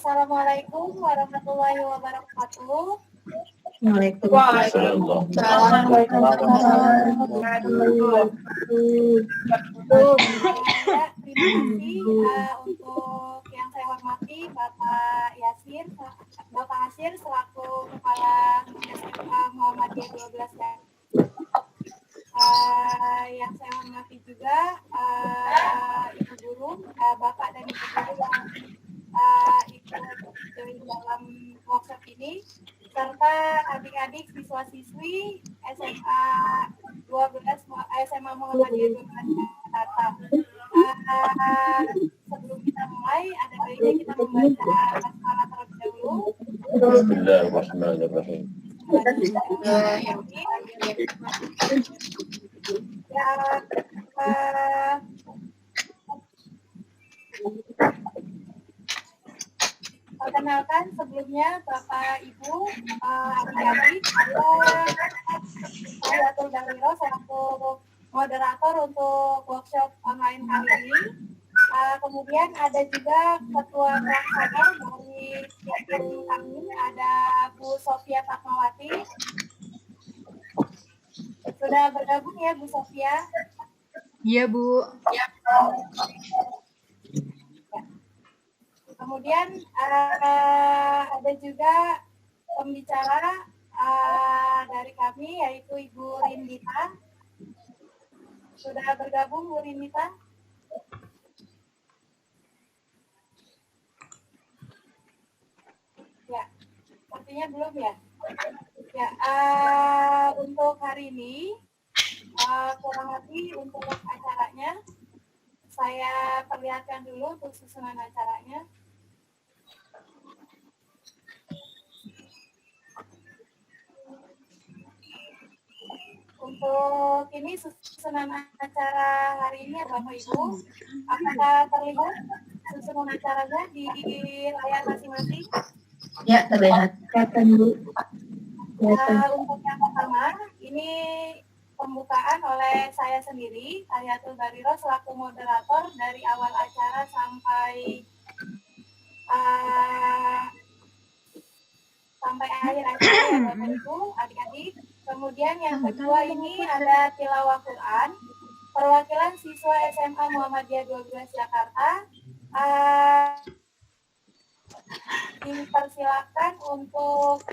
Assalamualaikum warahmatullahi wabarakatuh. Waalaikumsalam. Ya, terima kasih untuk yang saya hormati Bapak Hasir selaku Kepala SMA Muhammadiyah 12 ya. Yang saya hormati juga Ibu Guru, Bapak dan Ibu Guru yang ikut join dalam workshop ini, serta adik-adik siswa-siswi SMA 12 SMA Muhammadiyah 12 Jakarta. Sebelum kita mulai, ada baiknya kita membaca basmalah terlebih dahulu. Bismillahirrahmanirrahim. Perkenalkan sebelumnya Bapak Ibu, adik-adik, saya Atul Daliro selaku moderator untuk workshop online kali ini. Kemudian ada juga ketua pelaksana dari tim kami, ada Bu Sofia Fatmawati. Sudah bergabung ya Bu Sofia? Iya Bu. Ya. Kemudian ada juga pembicara dari kami yaitu Ibu Rindita. Sudah bergabung Bu Rindita? Ya, sepertinya belum ya. Ya, untuk hari ini kurang lebih untuk acaranya saya perlihatkan dulu untuk susunan acaranya. Untuk ini susunan acara hari ini Bapak Ibu, apakah terlihat susunan acaranya di layar masing-masing? Ya, terlihat. Untuk yang pertama, ini pembukaan oleh saya sendiri, Ayatul Bariro selaku moderator dari awal acara sampai akhir acara ya Bapak Ibu, adik-adik. Kemudian yang kedua ini ada tilawah Quran, perwakilan siswa SMA Muhammadiyah 12 Jakarta. Dipersilakan untuk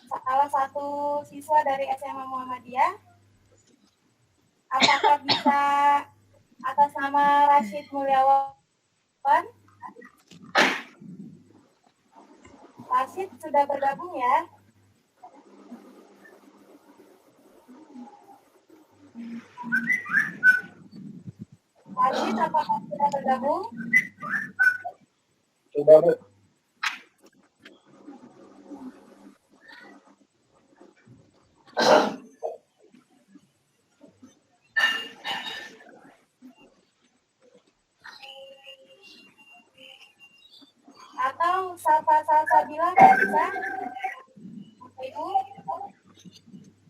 salah satu siswa dari SMA Muhammadiyah. Apakah bisa atas nama Rashid Mulyawan? Rashid sudah bergabung ya? Rashid apakah sudah bergabung? Sudah, Bu. Atau Salsabila nggak bisa? Ibu?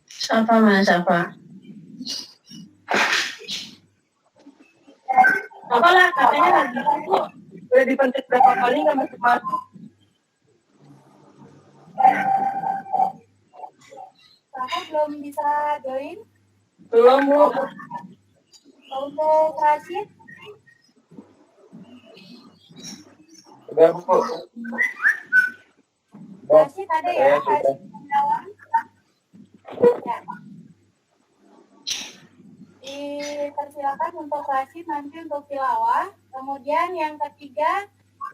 Sapa Mas, Sapa. Apalah, katanya lagi Bu. Udah dipencet berapa kali nggak masuk-masuk. Sapa belum bisa join? Belum, Bu. Untuk Rashid? Sudah, Bu. Rashid ada ya? Rashid Mulyawan? Ya. Dipersilakan untuk Rashid nanti untuk tilawah. Kemudian yang ketiga,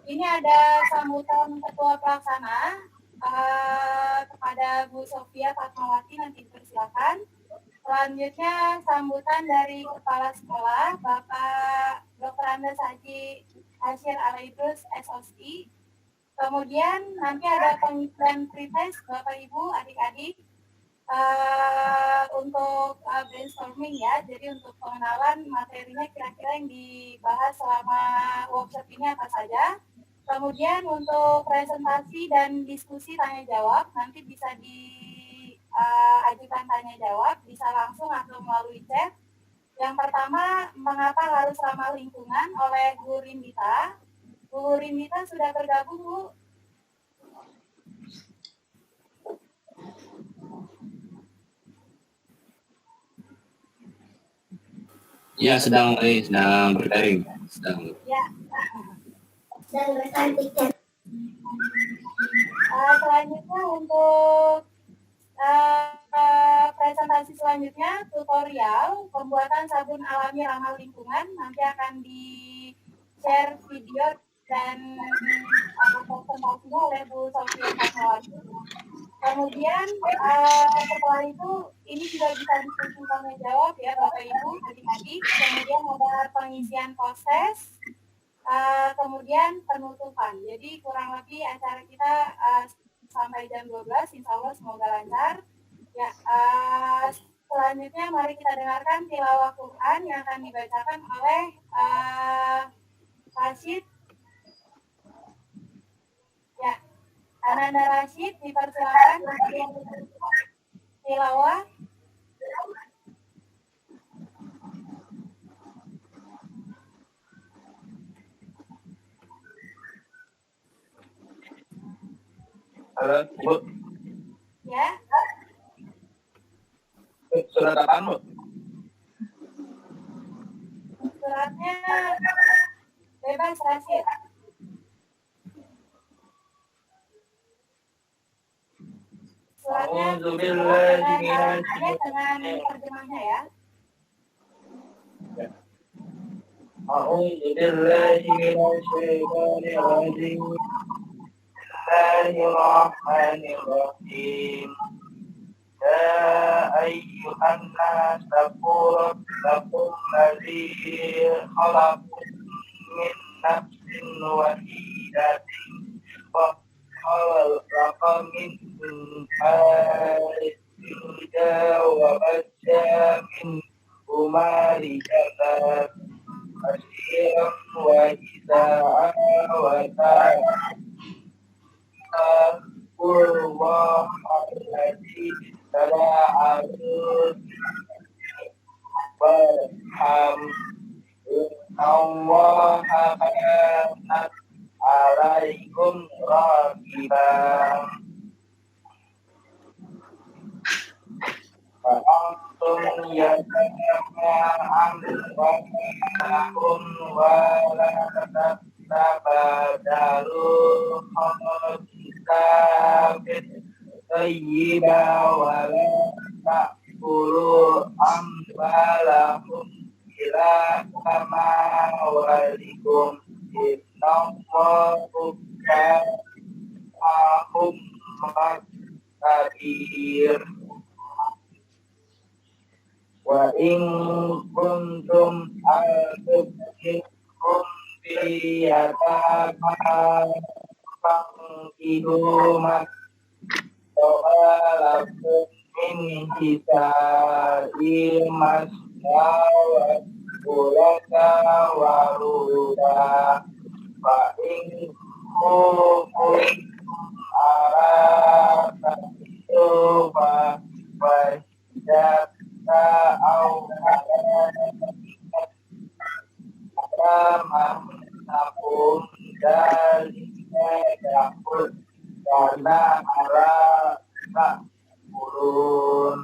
ini ada sambutan ketua pelaksana kepada Bu Sofia Fatmawati, nanti dipersilakan. Selanjutnya sambutan dari Kepala Sekolah, Bapak Dr. Andes Haji Hasyir Alaidrus SOSI. Kemudian nanti ada pengisian pretest Bapak Ibu, adik-adik, untuk brainstorming ya. Jadi untuk pengenalan materinya kira-kira yang dibahas selama workshop ini apa saja. Kemudian untuk presentasi dan diskusi tanya jawab nanti bisa diajukan tanya jawab, bisa langsung atau melalui chat. Yang pertama, mengapa harus ramah lingkungan oleh Bu Rindita. Bu Rimita sudah bergabung, Bu? Ya, sedang berdaring. Ya. Dan bersantikan. Selanjutnya untuk presentasi selanjutnya tutorial pembuatan sabun alami ramah lingkungan. Nanti akan di-share video dan presentasinya oleh Bu Sofia Fatmawati. Kemudian setelah itu ini juga bisa diskusi tanya jawab ya Bapak Ibu, adik-adik. Kemudian ada pengisian proses, kemudian penutupan. Jadi kurang lebih acara kita sampai jam 12, insya Allah semoga lancar. Ya, selanjutnya mari kita dengarkan tilawah Quran yang akan dibacakan oleh Rashid. Ya, Ananda Rashid, dipersilakan tilawah. Halo, Bu. Ya. Surat apaan, Bu? Suratnya bebas Rashid. Suratnya dengan terjemahnya ya. Bismillahirrahmanirrahim. Ya ayyuhan nas taqu rabbakum alladzi khalaqakum min nafsin wahidatin wa khalaqa minha zawjaha wa bassa minhuma rijalan kasiran wa nisaa wa ta'ala alladzi Barham Allah kanat alaikum raqiban Fa'antum yatana'a amwalakum wa la tabadalu khabithabit tayyiba wa la ta'kulu amwalakum ila amwalikum innallaha ahum kabir wa in kuntum al-tubikum biyatama fangkihu walakum min hisa'il masnawat ulaka waruda fa in hukum arata ituba wajata awhanakum dalika yakut karena arata urun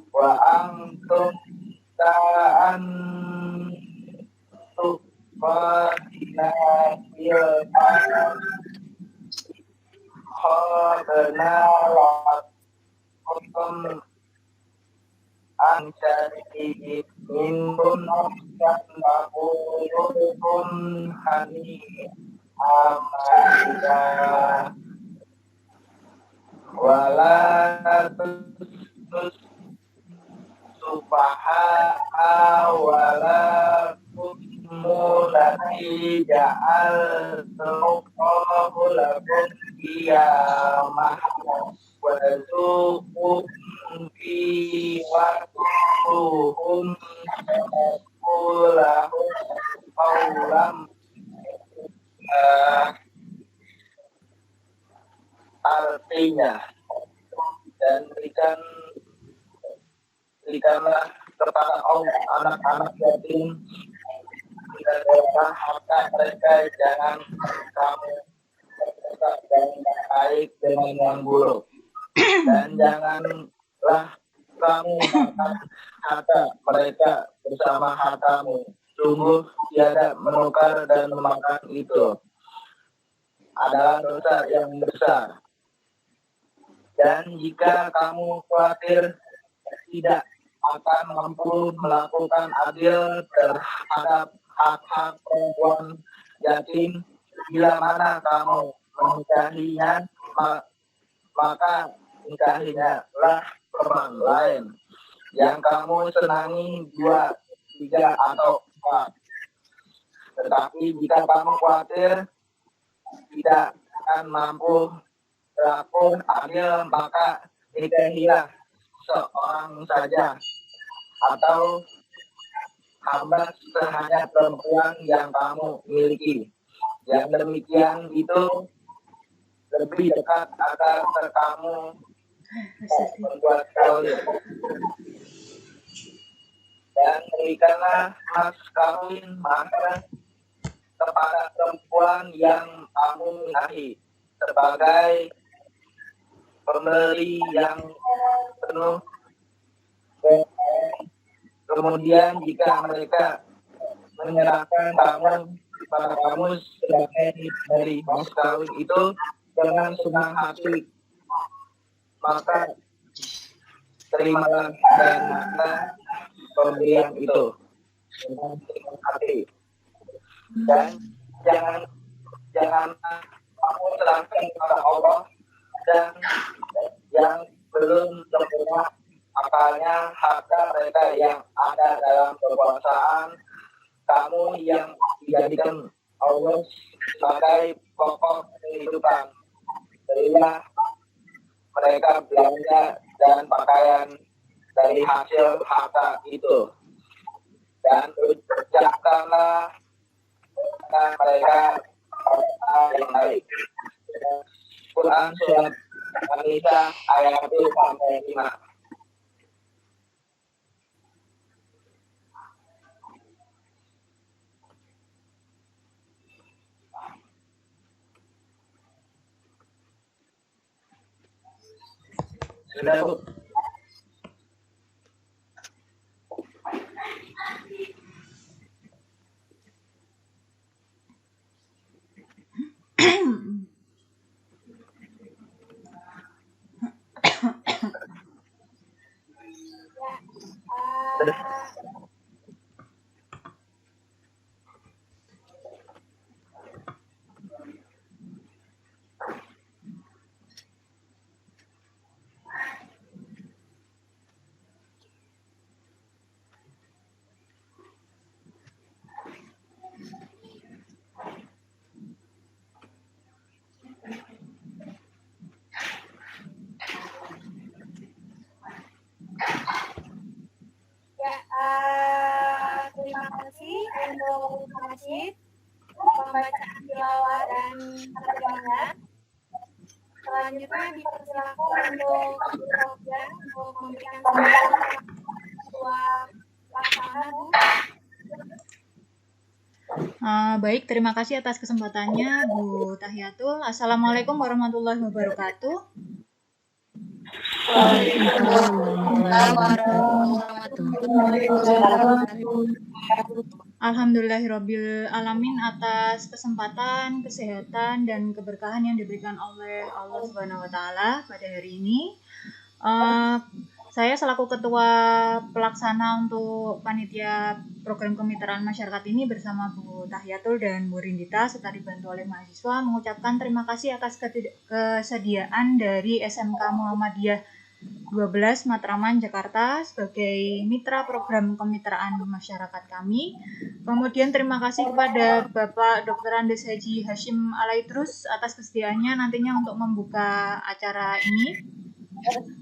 wa antum ta'an tuqatina ilman khadna lakum ansyari minkum nafsan maqulukum hani amalidah wala tus sufaha'a wala kumulati ja'al Allahu lakum qiyamah wa zuqum fi wa turuhum kulahum qawlam artinya dan berikanlah kepada Allah anak-anak yatim jagalah harta mereka, jangan kamu berbuat yang baik dengan yang buruk, dan janganlah kamu makan harta mereka bersama hartamu. Sungguh tiada menukar dan memakan itu adalah dosa yang besar. Dan jika kamu khawatir tidak akan mampu melakukan adil terhadap hak-hak perempuan yatim, bila mana kamu menikahinya, maka nikahinya lah perempuan lain yang kamu senangi 2, 3, atau 4. Tetapi jika kamu khawatir tidak akan mampu berlaku adil, maka nikahilah seorang saja atau hamba sahaya perempuan yang kamu miliki. Yang demikian itu lebih dekat agar kamu berbuat zalim. Dan berikanlah mas kawin mahar kepada perempuan yang kamu nikahi sebagai pembeli yang penuh. Kemudian jika mereka menyerahkan kamu kepada kamu sebagai dari mas kawin itu dengan senang hati, maka terimalah dan maka pemberian itu dengan senang hati. Dan jangan kamu serahkan kepada Allah dan yang belum sempurna akalnya harta mereka yang ada dalam kekuasaan kamu yang dijadikan Allah sebagai pokok kehidupan. Berilah mereka belanja dan pakaian dari hasil harta itu, dan ucapkanlah mereka yang baik. Quran surat An-Nisa ayat 1-5. Sudah, Bu. Terima kasih untuk masjid, pembacaan tilawah dan terjemahnya. Selanjutnya dipersilakan untuk Sofia untuk memberikan sambutan ketua pelaksana, Bu. Baik, terima kasih atas kesempatannya Bu Tahiyatul. Assalamualaikum warahmatullahi wabarakatuh. Alhamdulillahirabbil alamin atas kesempatan, kesehatan dan keberkahan yang diberikan oleh Allah Subhanahu wa taala pada hari ini. Saya selaku ketua pelaksana untuk panitia program kemitraan masyarakat ini bersama Bu Tahiyatul dan Bu Rindita serta dibantu oleh mahasiswa mengucapkan terima kasih atas kesediaan dari SMK Muhammadiyah 12 Matraman Jakarta sebagai mitra program kemitraan masyarakat kami. Kemudian terima kasih kepada Bapak Dr. Andes Haji Hashim Alaidrus atas kesediaannya nantinya untuk membuka acara ini.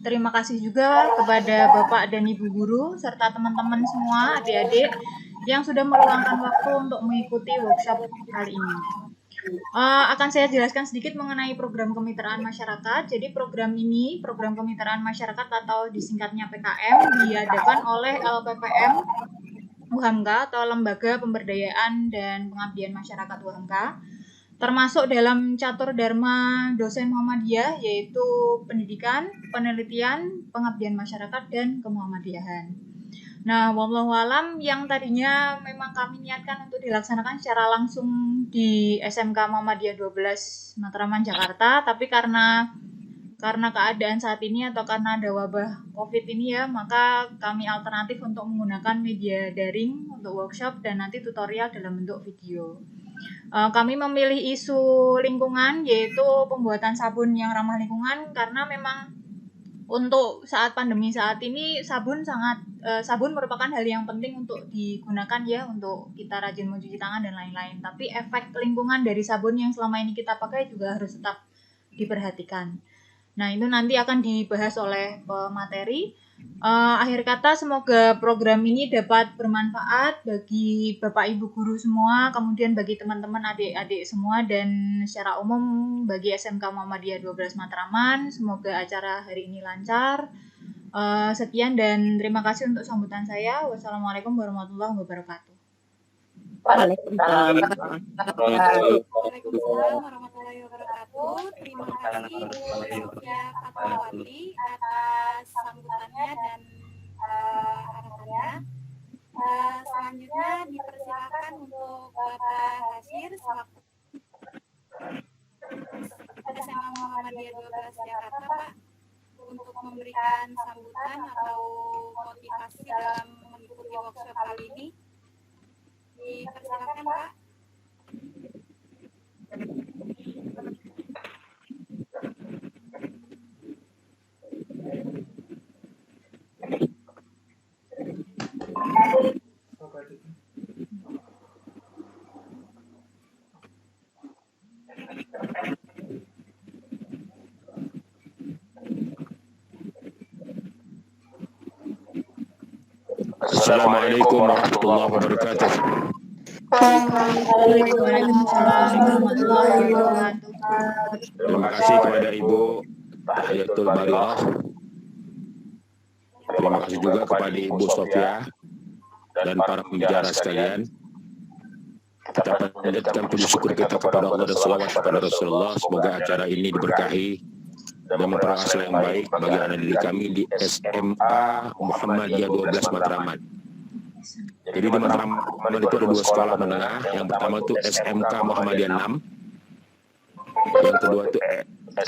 Terima kasih juga kepada Bapak dan Ibu Guru serta teman-teman semua adik-adik yang sudah meluangkan waktu untuk mengikuti workshop kali ini. Akan saya jelaskan sedikit mengenai program kemitraan masyarakat. Jadi program ini, program kemitraan masyarakat atau disingkatnya PKM, diadakan oleh LPPM UHAMKA atau Lembaga Pemberdayaan dan Pengabdian Masyarakat UHAMKA, termasuk dalam catur dharma dosen Muhammadiyah, yaitu pendidikan, penelitian, pengabdian masyarakat, dan kemuhammadiyahan. Nah, wallahu alam, yang tadinya memang kami niatkan untuk dilaksanakan secara langsung di SMK Muhammadiyah 12 Matraman, Jakarta, tapi karena keadaan saat ini atau karena ada wabah COVID ini ya, maka kami alternatif untuk menggunakan media daring untuk workshop dan nanti tutorial dalam bentuk video. Kami memilih isu lingkungan, yaitu pembuatan sabun yang ramah lingkungan, karena memang untuk saat pandemi saat ini sabun merupakan hal yang penting untuk digunakan ya, untuk kita rajin mencuci tangan dan lain-lain. Tapi efek lingkungan dari sabun yang selama ini kita pakai juga harus tetap diperhatikan. Nah, itu nanti akan dibahas oleh pemateri. Akhir kata, semoga program ini dapat bermanfaat bagi Bapak Ibu guru semua, kemudian bagi teman-teman adik-adik semua, dan secara umum bagi SMK Muhammadiyah 12 Matraman. Semoga acara hari ini lancar. Sekian dan terima kasih untuk sambutan saya. Wassalamualaikum warahmatullahi wabarakatuh. Waalaikumsalam warahmatullahi wabarakatuh. Terima kasih Bu Sofia Fatmawati atas sambutannya dan arahannya. Selanjutnya dipersilakan untuk Bapak Hasyir selaku SMA Muhammadiyah 12 Jakarta, Pak, untuk memberikan sambutan atau motivasi dalam mengikuti workshop kali ini. Dipersilakan, Pak. Assalamualaikum warahmatullahi wabarakatuh. Waalaikumsalam warahmatullahi wabarakatuh. Terima kasih kepada Ibu Hayatul Bariah. Terima kasih juga kepada Ibu Sofia dan para pembicara sekalian. Kita panjatkan puji syukur kita kepada Allah dan selawat kepada Rasulullah. Semoga acara ini diberkahi dan memperoleh hasil yang baik bagi anak didik kami di SMA Muhammadiyah 12 Matraman. Jadi di Matraman itu ada dua sekolah menengah. Yang pertama itu SMK Muhammadiyah 6. Yang kedua itu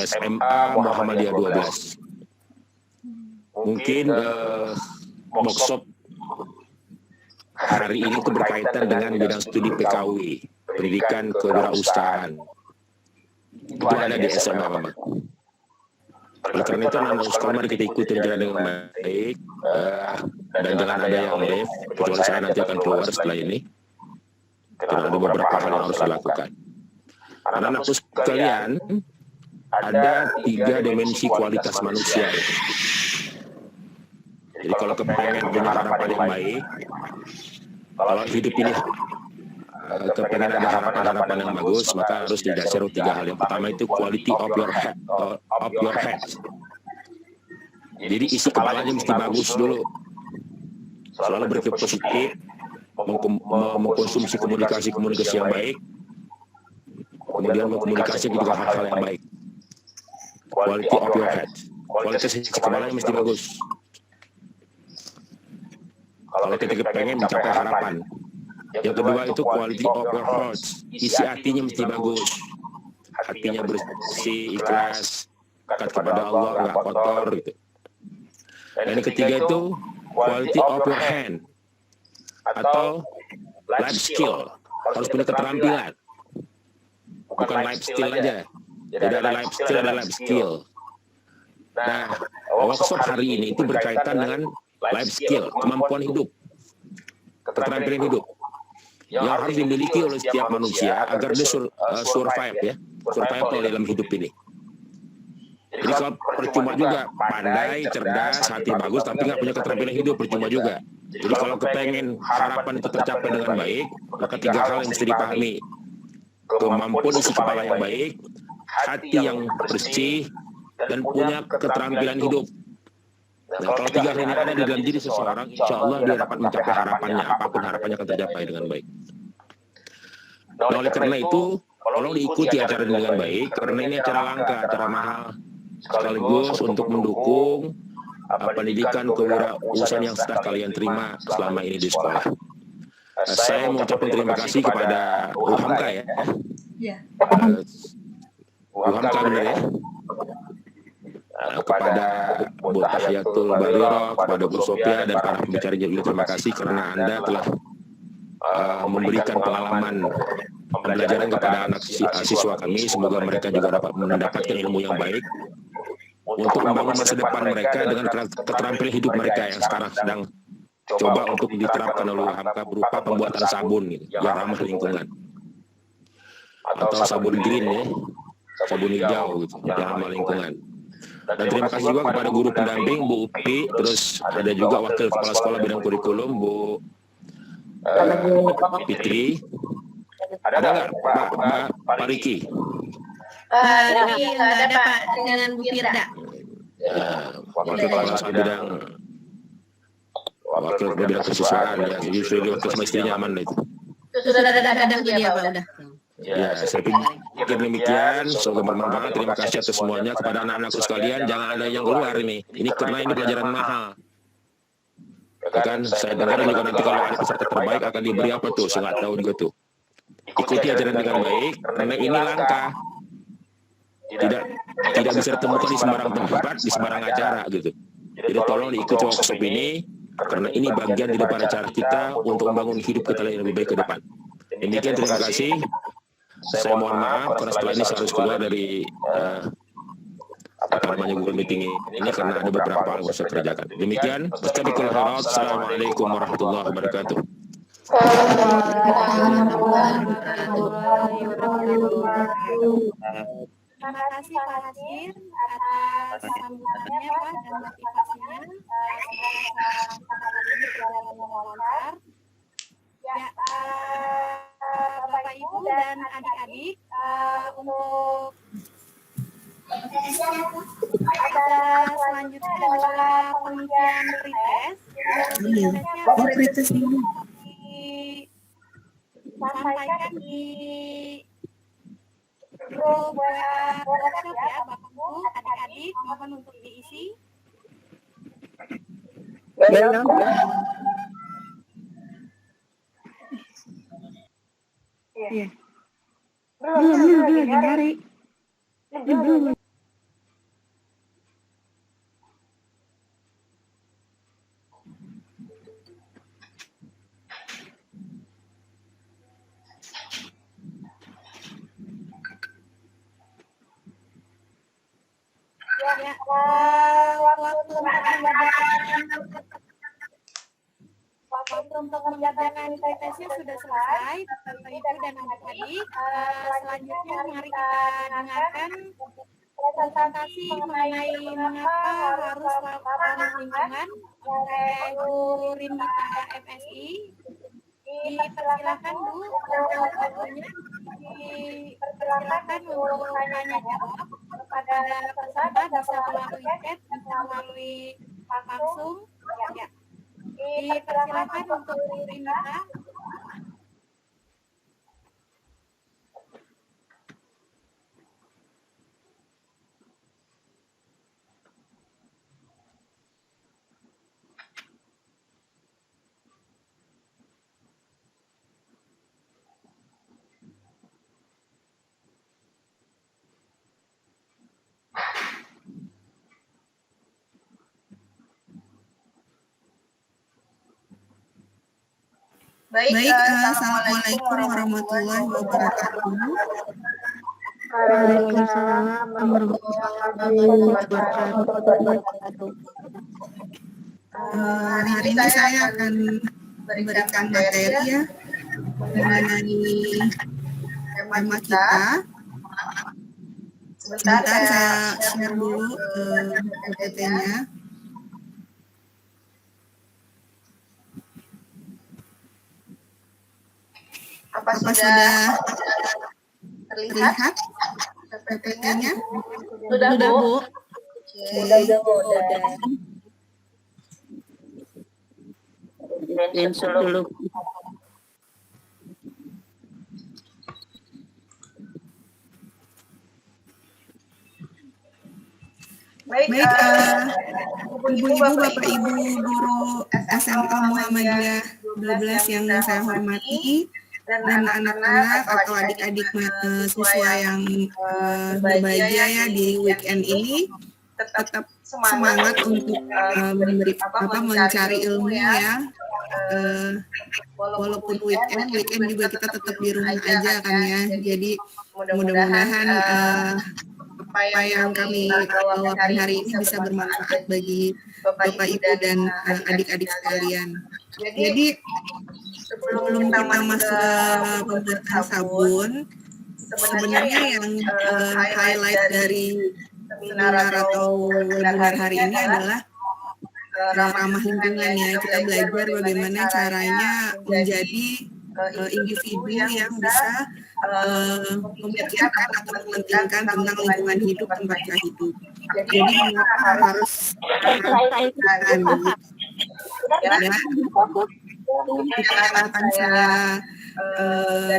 SMA Muhammadiyah 12. Mungkin workshop hari ini itu berkaitan dengan bidang studi PKW, pendidikan kewirausahaan. Itu ada di SMA Mama. Oleh karena itu anak-anak sekolah mari kita ikuti jalan dengan baik, dan jangan ada yang live, kecuali saya nanti akan keluar setelah ini. Karena ada beberapa hal yang harus dilakukan. Anak-anakku sekalian, ada 3 dimensi kualitas manusia. Jadi kalau kepengen punya harapan yang baik, kalau hidup ini kepengen ada harapan-harapan yang bagus, maka harus didasari 3 hal. Yang pertama itu quality of your head. Jadi isi kepalanya mesti bagus dulu. Selalu berpikir positif, mengkonsumsi komunikasi yang baik, kemudian mengkomunikasi juga hal-hal yang baik. Quality of your head. Kualitas isi kepalanya mesti bagus. Kalau kita pengen mencapai harapan. Yang kedua itu quality of your heart. Isi hatinya mesti bagus. Hatinya bersih, ikhlas, dekat kepada Allah, nggak kotor gitu. Dan yang ketiga itu quality of your hand atau life skill. Harus punya keterampilan. Bukan life skill aja. Jadi ada life skill, ada life skill. Nah, workshop hari ini itu berkaitan dengan life skill, kemampuan hidup, keterampilan hidup yang harus dimiliki oleh setiap manusia agar dia survive ya, survival dalam hidup ini. Jadi kalau percuma juga pandai, cerdas, hati bagus, tapi nggak punya keterampilan hidup, percuma juga. Jadi kalau kepengen harapan itu tercapai dengan baik, maka 3 hal yang mesti dipahami. Kemampuan isi kepala yang baik, hati yang bersih, dan punya keterampilan hidup. Nah, kalau 3 hal ini ada di dalam diri seseorang, insya Allah dia dapat mencapai harapannya, apapun harapannya akan tercapai dengan baik. Nah, oleh karena itu, tolong diikuti acara ini dengan baik, karena ini acara langka, acara mahal, sekaligus untuk mendukung pendidikan kewirausahaan yang sudah kalian terima selama ini di sekolah. Saya mengucapkan terima kasih kepada UHAMKA ya. Ya. UHAMKA benar ya. Kepada Bu Tahiyatul Bariro, kepada Bu Sofia dan para pembicara juga terima kasih karena Anda telah memberikan pengalaman pembelajaran kepada anak siswa kami. Semoga mereka juga dapat mendapatkan ilmu yang baik untuk membangun masa depan mereka dengan keterampilan hidup mereka yang sekarang sedang coba untuk diterapkan oleh UHAMKA berupa pembuatan sabun gitu, yang ramah lingkungan atau sabun green ya, sabun hijau gitu, yang ramah lingkungan. Dan terima kasih juga kepada guru pendamping Bu Upi, terus ada juga wakil kepala sekolah bidang kurikulum Bu Fitri. Ada nggak Pak Riki? Ini nggak ada Pak, dengan Bu Firda. Wakil kepala sekolah bidang kesiswaan ya, jadi sudah wakil sama istrinya aman itu. Sudah ada dia Pak, udah. Ya, saya pikir demikian. Semoga bermanfaat. Terima kasih atas semuanya. Kepada anak-anakku sekalian, jangan ada yang keluar ini. Ini karena ini pelajaran mahal. Kan saya dengar juga nanti kalau ada peserta terbaik akan diberi apa tuh? Saya nggak tahu juga tuh. Ikuti ajaran dengan baik, karena ini langka. Tidak bisa ditemukan di sembarang tempat, di sembarang acara gitu. Jadi tolong diikuti workshop ini, karena ini bagian daripada cara kita untuk membangun hidup kita yang lebih baik ke depan. Demikian, terima kasih. Saya mohon maaf karena setelah ini saya harus keluar dari Google Meeting ini karena ada beberapa hal yang harus saya kerjakan. Demikian, Assalamualaikum warahmatullahi wabarakatuh. Terima kasih Pak Hashir atas sambutannya Pak dan motivasinya. Semoga ini berjalan dengan lancar. Ya, Bapak Ibu dan adik-adik, untuk ada selanjutnya adalah pengisian pretest. Pretest ini disampaikan di grup workshop ya Bapak Ibu, adik-adik, mohon untuk diisi. Iya. Belum nyari. Belum. Ya, waktu untuk mengerjakan pretestnya sudah selesai, Bapak Ibu dan adik-adik. Selanjutnya mari kita dengarkan presentasi mengenai mengapa harus ramah lingkungan oleh Bu Rinita FSI. Dipersilakan Bu untuk waktunya. Dipersilakan untuk tanya jawab kepada peserta, bisa melalui chat, bisa melalui langsung. Ya. Dipersilakan untuk Bu Rinita. Baik, Assalamualaikum warahmatullahi wabarakatuh. Waalaikumsalam warahmatullahi wabarakatuh. Hari ini saya akan memberikan materi ya mengenai tema kita. Sebentar saya share dulu PPT-nya. Apa sudah terlihat PPT-nya? Sudah Bu. Sudah Bu. screenshot dulu. Baik, Ibu-ibu, Bapak-Ibu guru SMK Muhammadiyah 12 yang saya hormati, dan anak-anak atau adik-adik siswa yang berbahagia ya di weekend ini, tetap semangat untuk mencari ilmu ya. Walaupun weekend juga kita tetap di rumah aja kan ya. Jadi mudah-mudahan apa yang kami bawakan hari ini bisa bermanfaat bagi Bapak Ibu dan adik-adik sekalian. Jadi sebelum kita masuk ke pembuatan sabun, sebenarnya yang highlight dari seminar atau webinar hari ini adalah ramah lingkungan ya. Kita belajar bagaimana caranya menjadi individu yang bisa memikirkan atau mementingkan tentang lingkungan hidup tempat kita hidup. Jadi mengapa harus akan saya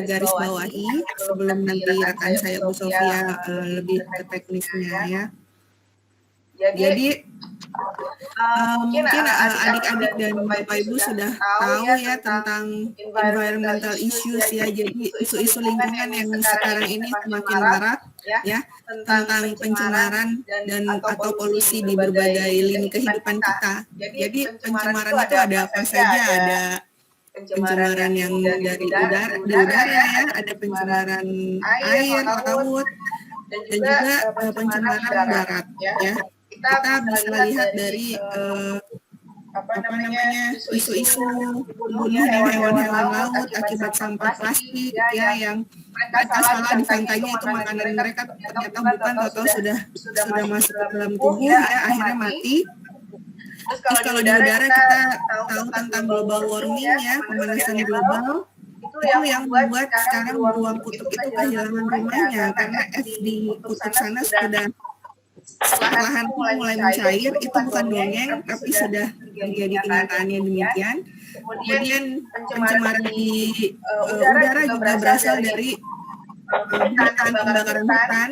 garis bawahi sebelum nanti rekan saya Bu Sofia lebih ke teknisnya ya. Jadi mungkin adik-adik dan Bapak Ibu sudah tahu ya tentang environmental issues ya. Jadi isu-isu lingkungan yang sekarang ini semakin marak ya, tentang pencemaran dan atau polusi di berbagai lini kehidupan kita. Jadi pencemaran itu ada apa saja? Ada pencemaran yang dari udara ya, ada pencemaran air, laut, dan juga pencemaran darat ya. Kita bisa lihat dari isu-isu bunuhnya hewan-hewan laut akibat sampah plastik ya, yang mereka salah disangkanya itu makanan mereka, ternyata bukan, atau sudah masuk ke dalam tubuh ya, akhirnya mati. Terus kalau di udara kita tahu tentang global warming ya, pemanasan global, itu yang membuat sekarang beruang kutub itu kehilangan rumahnya karena es di kutub sana sudah perlahan mulai mencair. Itu bukan dongeng, tapi sudah menjadi kenyataannya demikian. Kemudian pencemaran di udara juga berasal dari pembakaran hutan,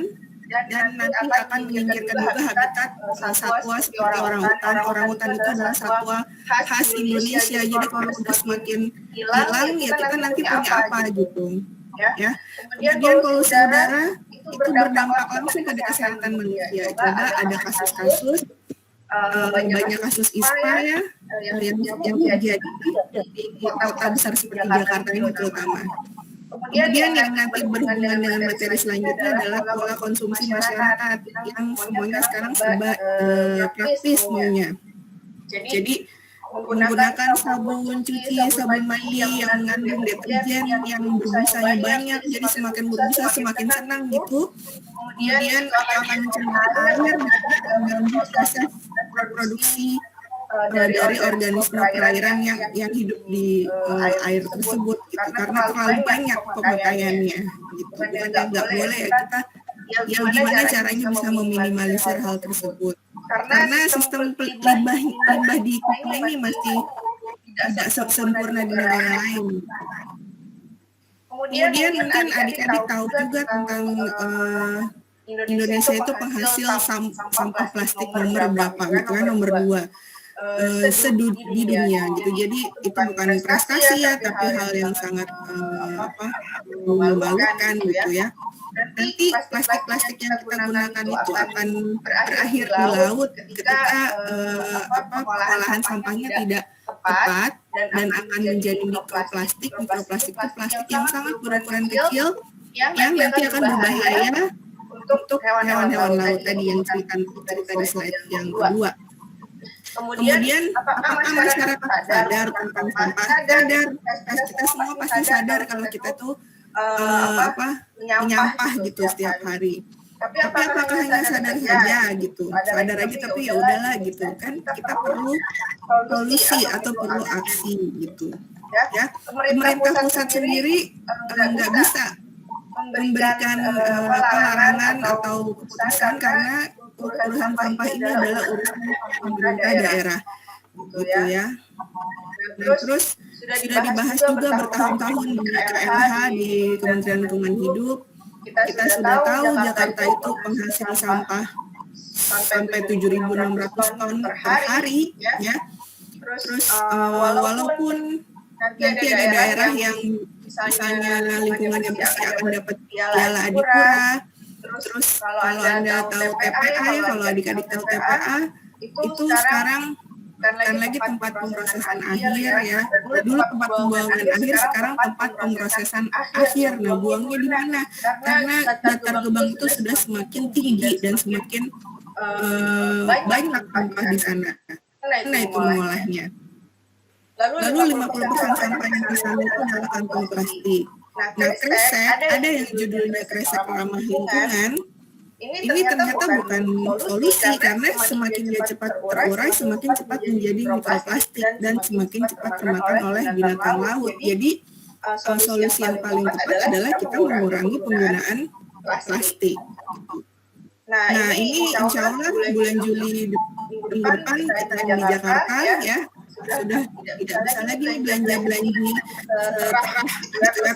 dan nanti akan menyingkirkan juga habitat satwa seperti orangutan. Orangutan itu adalah satwa khas Indonesia. Jadi kalau sudah semakin hilang ya kita nanti punya apa gitu ya. Kemudian polusi udara itu berdampak langsung pada kesehatan manusia. Coba ada kasus-kasus banyak kasus ISPA ya yang terjadi di kota besar seperti Jakarta ini terutama. Kemudian yang nanti berhubungan dengan materi selanjutnya adalah pola konsumsi masyarakat yang semuanya sekarang serba praktis maunya. Jadi menggunakan sabun cuci, sabun mandi yang mengandung deterjen yang berbusanya banyak, jadi semakin berbusa semakin senang gitu. Kemudian akan mencemari air, mengganggu proses produksi dari organisme perairan yang hidup di air tersebut gitu, karena terlalu banyak pemakaiannya gitu. Makanya nggak boleh ya kita, ya gimana caranya bisa meminimalisir hal tersebut, karena sistem limbah di kita ini masih tidak sempurna di negara lain. Kemudian mungkin adik-adik tahu juga tentang Indonesia itu penghasil sampah plastik nomor berapa gitu kan, nomor 2 di dunia gitu. Jadi itu bukan prestasi ya, tapi hal yang sangat memalukan gitu ya. Nanti plastik-plastik yang kita gunakan itu akan berakhir di laut ketika pengolahan sampahnya tidak tepat, dan akan menjadi mikroplastik. Mikroplastik itu plastik yang sangat berukuran kecil yang nanti akan berbahaya untuk hewan-hewan laut tadi yang cerita di slide yang kedua. Kemudian apakah masyarakat sadar tentang sampah? Sadar, kita semua pasti sadar kalau kita tuh menyampah gitu setiap hari. Tapi apakah hanya sadar saja gitu? Sadar aja tapi ya udahlah gitu kan? Kita perlu solusi atau perlu aksi gitu. Ya, pemerintah pusat sendiri nggak bisa memberikan larangan atau keputusan, karena kebutuhan sampah ini adalah urusan pemerintah daerah gitu ya. Nah, terus sudah dibahas juga bertahun-tahun di KLH, di Kementerian Lingkungan Hidup. Kita sudah tahu Jakarta itu penghasil sampah sampai 7.600 ton per hari, ya. Terus walaupun nanti ada daerah yang misalnya lingkungannya bersih akan dapat piala Adipura. Terus kalau Anda tahu TPA, ya, kalau adik-adik tahu TPA, itu sekarang kan lagi tempat pemrosesan akhir, ya. Dulu tempat pembuangan akhir, sekarang tempat pemrosesan akhir. Nah, buangnya di mana? Karena datar Gebang itu sudah semakin tinggi dan semakin banyak sampah di sana. Nah, itu mengolahnya. Lalu 50% sampah yang di sana itu adalah kantong plastik. Nah, kresek, ada yang judulnya kresek ramah lingkungan. Ini ternyata bukan solusi, karena semakin dia cepat terurai, semakin cepat menjadi mikroplastik dan semakin cepat termakan oleh binatang laut. Jadi, solusi yang paling tepat adalah kita mengurangi penggunaan plastik. Nah, ini insya Allah bulan Juli minggu depan kita di Jakarta, ya, sudah tidak bisa lagi belanja-belanja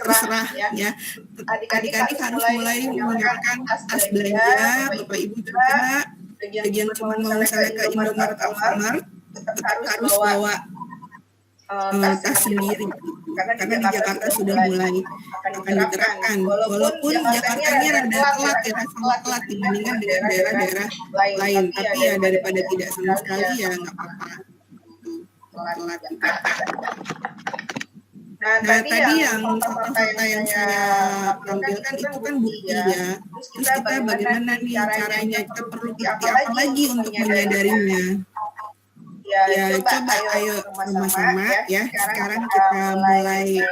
terserah, ya. Adik-adik harus mulai menyiapkan tas belanja, Bapak Ibu juga, yang cuma mau misalnya ke Indomaret atau Alfamart, tetap harus bawa tas sendiri, karena di Jakarta sudah mulai akan diterapkan. Walaupun Jakartanya rada telat dibandingkan dengan daerah-daerah lain, tapi ya daripada tidak sama sekali ya nggak apa-apa. Telat. Nah, tadi yang fakta-fakta yang saya tampilkan itu kan bukti, ya. Terus kita bagaimana nih caranya, kita perlu bukti apa lagi untuk menyadarinya? Ya, coba ayo sama-sama, ya. Sekarang kita mulai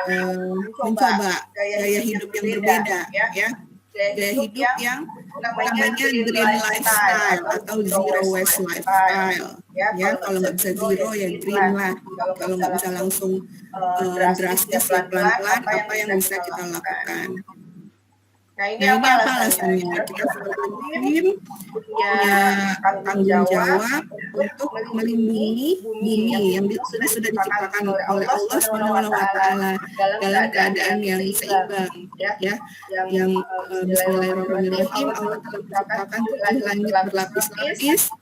mencoba gaya hidup yang berbeda, ya. Gaya hidup yang namanya green lifestyle atau zero waste lifestyle. Ya, kalau nggak bisa zero ya green lah. Kalau nggak bisa langsung drastis ya pelan-pelan, apa yang bisa kita lakukan? Nah, ini apa alasannya? Kita sebagai muslim punya tanggung jawab untuk melindungi bumi yang sudah diciptakan oleh Allah Subhanahu wa Ta'ala dalam keadaan yang seimbang, ya. Yang Bismillahirrahmanirrahim, Allah telah menciptakan langit berlapis-lapis.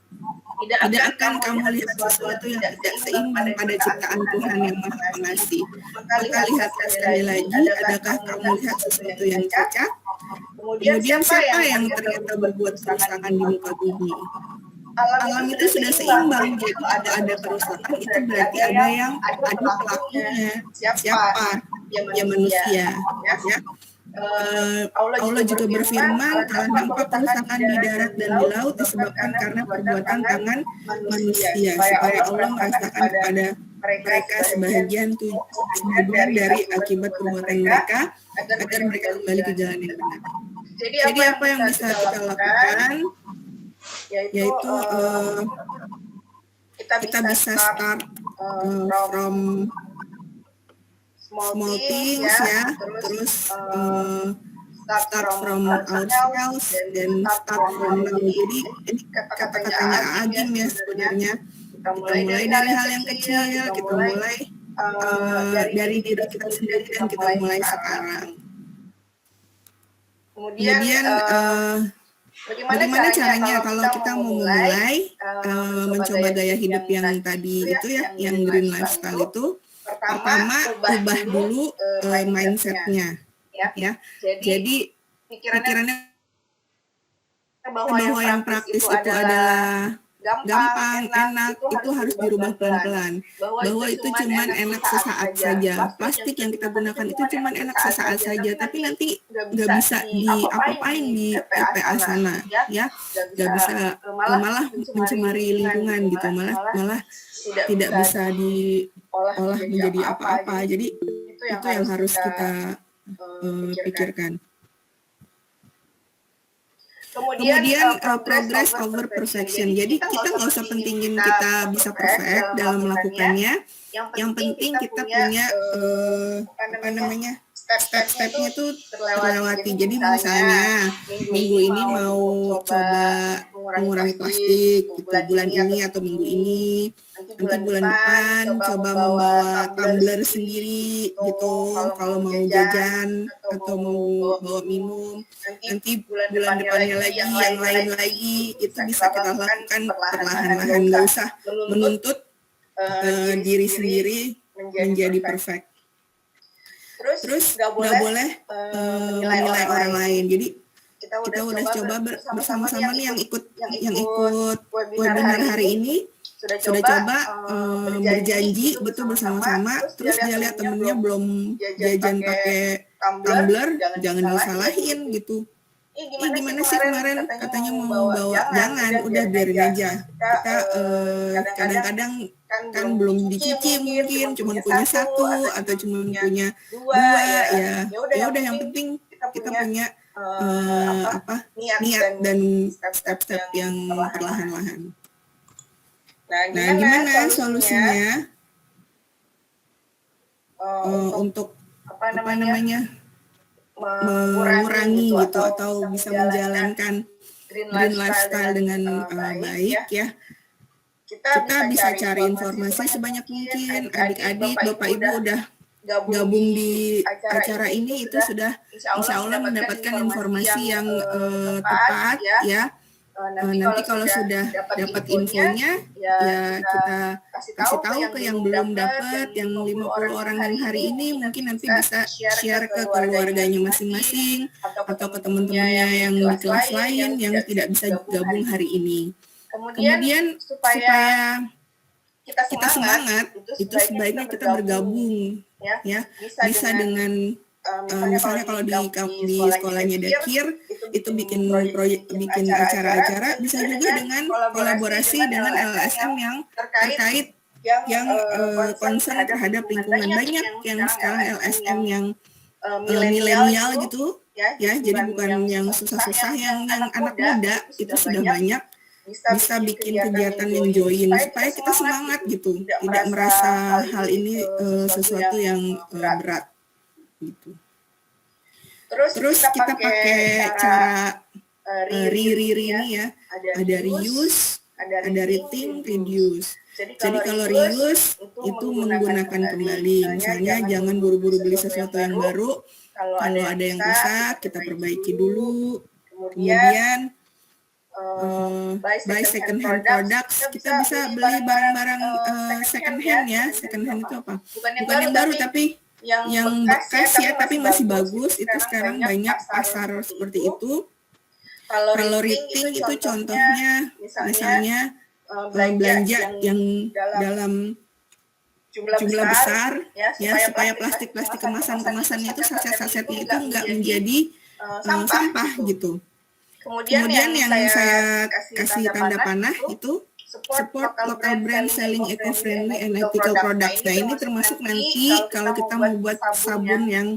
Tidak akan kamu lihat sesuatu yang tidak seimbang pada ciptaan Tuhan yang Maha Pengasih. Maka lihatlah sekali lagi, adakah kamu lihat sesuatu yang cacat? Kemudian siapa yang ternyata berbuat kerusakan di muka bumi? Alam itu sudah seimbang, jadi kalau ada kerusakan itu berarti ada pelakunya. Siapa? Ya manusia, ya. Allah juga berfirman, telah nampak kerusakan di darat dan di laut disebabkan karena perbuatan tangan manusia, supaya Allah merasakan kepada mereka sebagian dari akibat perbuatan mereka, agar mereka kembali ke jalan yang benar. Jadi apa yang bisa kita lakukan, yaitu kita bisa start from small things, ya, terus start from ourselves dan start from now. Jadi ini kata-katanya Agim, ya, sebenarnya kita mulai dari hal yang kecil, ya, kita mulai dari diri kita sendiri dan kita mulai sekarang. Kemudian bagaimana caranya kalau kita mau memulai mencoba gaya hidup yang tadi itu, ya, yang green lifestyle itu? Pertama, ubah dulu mindset-nya, ya. Jadi pikirannya bahwa yang praktis itu adalah gampang, enak, itu harus dirubah pelan-pelan. Bahwa itu cuman enak sesaat saja. Plastik yang kita gunakan itu cuman enak sesaat saja, tapi nanti nggak bisa diapa-apain di TPA sana, ya. Nggak bisa, malah mencemari lingkungan gitu, malah tidak bisa diolah menjadi apa-apa. Jadi itu yang harus kita pikirkan. Kemudian progress over perfection. Jadi kita nggak usah pentingin kita bisa perfect dalam melakukannya. Yang penting kita punya step-stepnya tuh terlewati. Jadi misalnya minggu ini mau coba mengurangi plastik gitu, bulan ini atau minggu ini. Nanti bulan depan coba membawa tumbler sendiri gitu kalau mau jajan atau mau bawa minum. Nanti bulan depannya lagi yang lain lagi. Itu bisa kita lakukan perlahan-lahan, nggak usah menuntut diri sendiri menjadi perfect. Terus nggak boleh menilai orang lain. Jadi kita udah coba bersama-sama nih yang ikut webinar hari ini sudah coba berjanji betul bersama-sama. Terus dia lihat temennya belum jajan pakai tumbler, jangan disalahin gitu. Gimana sih kemarin katanya mau bawa, jangan, udah biarin aja. Kita kadang-kadang kan belum dicuci mungkin, cuma punya satu atau cuma punya dua, ya udah yang penting kita punya niat dan step-step yang perlahan-lahan. Nah, gimana solusinya untuk mengurangi gitu atau bisa menjalankan green lifestyle dengan baik ya? Kita bisa cari informasi sebanyak mungkin. Adik-adik, Bapak Ibu udah gabung di acara ini itu sudah insya Allah mendapatkan informasi yang tepat ya. Nanti kalau sudah dapat infonya ya kita kasih tahu ke yang belum dapat, yang 50 orang yang hari ini mungkin nanti bisa share ke keluarganya masing-masing atau ke teman-temannya yang di kelas lain yang tidak bisa gabung hari ini. Kemudian supaya kita semangat itu sebaiknya kita bergabung ya, bisa dengan misalnya kalau di sekolahnya Dakir itu bikin acara-acara, bisa juga dengan kolaborasi dengan LSM yang terkait yang concern terhadap lingkungan. Banyak yang sekarang LSM yang milenial gitu ya, jadi bukan yang susah-susah, yang anak muda itu sudah banyak. Bisa bikin kegiatan yang join supaya kita semangat gitu, tidak merasa hal ini sesuatu yang berat gitu. Terus kita pakai cara re-re ini ya, ada reuse, ada rethink, reduce. Jadi kalau reuse itu menggunakan kembali, misalnya jangan buru-buru beli sesuatu yang baru, kalau ada yang rusak kita perbaiki dulu, kemudian buy second hand products, kita bisa beli barang-barang second hand ya. Second hand itu apa? Bukan yang baru tapi yang bekas ya, tapi masih bagus. Itu sekarang banyak pasar seperti itu. Kalau rethink itu contohnya misalnya belanja yang dalam jumlah besar ya, supaya plastik-plastik kemasannya itu saset-sasetnya itu enggak menjadi sampah gitu. Kemudian yang saya kasih tanda panah itu support local brand selling eco-friendly and ethical products. Nah ini termasuk nanti kalau kita mau buat sabun yang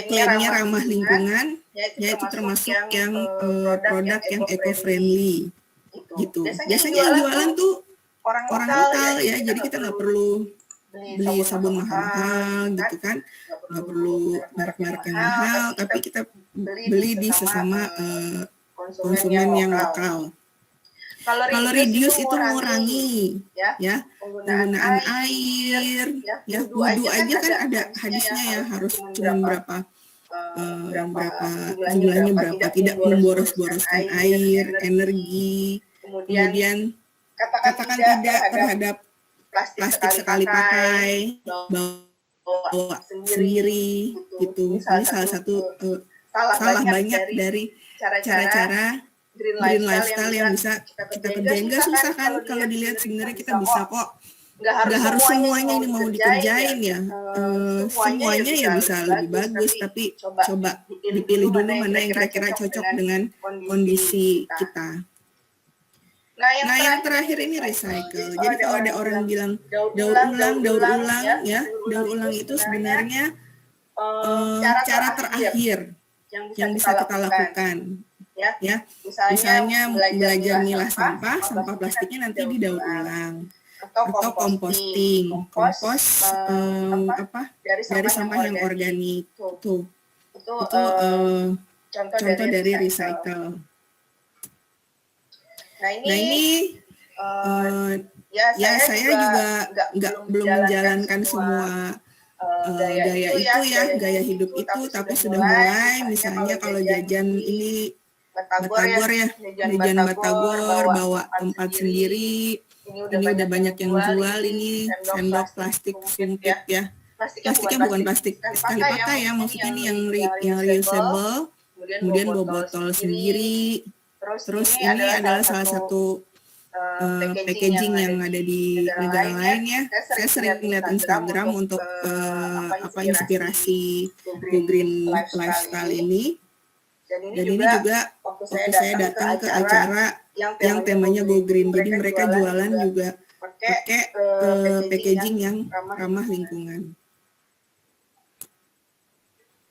klaimnya ramah lingkungan, yaitu termasuk yang produk yang eco-friendly gitu. Biasanya yang jualan tuh orang lokal ya, jadi kita nggak perlu beli sabun mahal-mahal gitu kan, nggak perlu merek-merek yang mahal, tapi kita beli di sesama konsumen yang lokal. Kalau reduce itu mengurangi ya penggunaan air ya, wudu aja kan ada hadisnya ya, harus cuma berapa jumlahnya berapa, tidak memboros-boroskan air, energi. Kemudian katakan tidak terhadap plastik sekali pakai, bawa sendiri gitu. Ini salah satu salah banyak dari cara-cara green lifestyle yang bisa kita kerjain. Nggak susah kan, kalau dilihat sebenarnya kita bisa kok. Nggak harus semuanya ini mau dikerjain ya. Semuanya ya bisa lebih bagus, tapi coba dipilih dulu mana yang kira-kira cocok dengan kondisi kita. Nah, yang terakhir ini recycle. Jadi kalau ada orang bilang daur ulang ya, daur ulang itu sebenarnya cara terakhir yang bisa kita lakukan. Ya, misalnya belajar milah sampah plastiknya nanti didaur ulang. atau composting. Kompos dari sampah yang organik. Itu contoh dari recycle. Nah ini saya juga belum menjalankan semua gaya itu ya, gaya hidup itu, tapi sudah mulai. Misalnya kalau jajan ini batagor ya, jajan batagor bawa tempat sendiri. Ini udah banyak yang jual ini sendok plastik sumpit ya. Plastiknya bukan plastik sekali pakai ya, maksudnya ini yang reusable. Kemudian bawa botol sendiri. Terus ini adalah salah satu packaging yang ada di negara lain ya. Saya sering lihat Instagram untuk inspirasi Go Green Lifestyle ini. Dan ini juga waktu saya datang ke acara yang temanya Go Green. Jadi mereka jualan juga pakai packaging yang ramah lingkungan.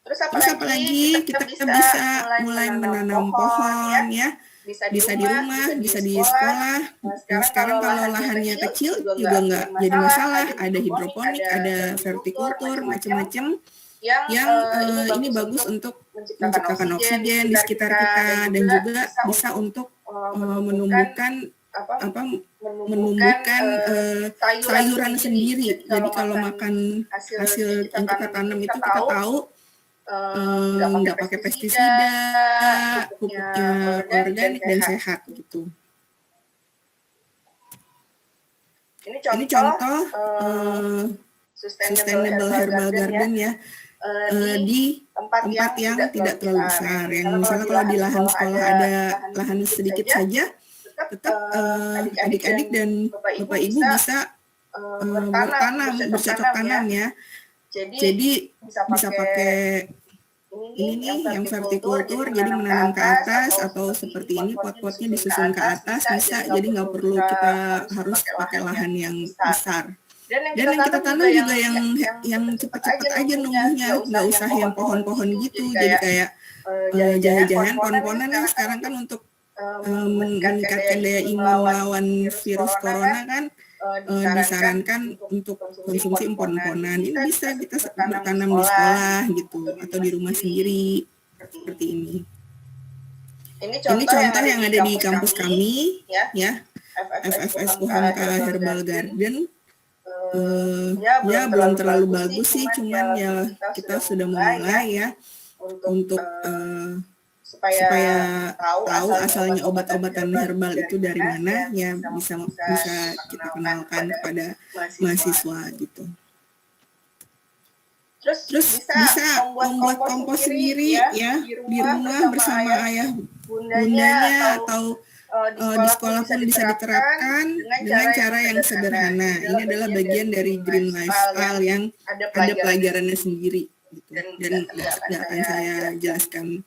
Terus apalagi kita bisa mulai menanam pohon ya. Bisa di rumah, bisa di sekolah. Nah, sekarang kalau lahannya kecil juga nggak jadi masalah. Ada hidroponik, ada vertikultur, macam-macam yang ini bagus untuk menciptakan oksigen di sekitar kita, dan juga bisa untuk menumbuhkan sayuran sendiri. Jadi kalau makan hasil yang kita tanam itu kita tahu nggak pakai pestisida, pupuknya organik dan sehat gitu. Ini contoh sustainable herbal garden ya, di tempat yang tidak terlalu besar. Yang misalnya kalau di lahan sekolah ada lahan sedikit saja, tetap adik-adik dan bapak ibu bisa bertanam, bercocok tanam ya. Jadi bisa pakai ini yang vertikultur, jadi menanam ke atas, atau seperti ini pot-potnya disusun ke atas bisa. Jadi nggak perlu kita harus pakai lahan yang besar. Dan yang kita tanam juga yang cepat-cepat aja numbuhnya, nggak usah yang pohon-pohon gitu. Jadi kayak jahe-jahean, pohon-pohonan kan sekarang kan untuk meningkatkan daya imun lawan virus corona kan. Disarankan untuk konsumsi empon-emponan. Ini bisa kita bertanam di sekolah gitu, atau di rumah sendiri seperti ini. Ini contoh yang ada di kampus kami ya, FFS Uhamka Herbal Garden. Ya belum terlalu bagus sih, cuman ya kita sudah memulai ya untuk supaya tahu asalnya obat-obatan herbal itu dari mana, ya bisa kita kenalkan kepada mahasiswa gitu. Terus bisa membuat kompos sendiri ya di rumah bersama ayah bundanya, atau di sekolah pun bisa diterapkan dengan cara yang sederhana. Ini adalah bagian dari Green Lifestyle yang ada pelajarannya sendiri gitu. Dan nggak akan saya jelaskan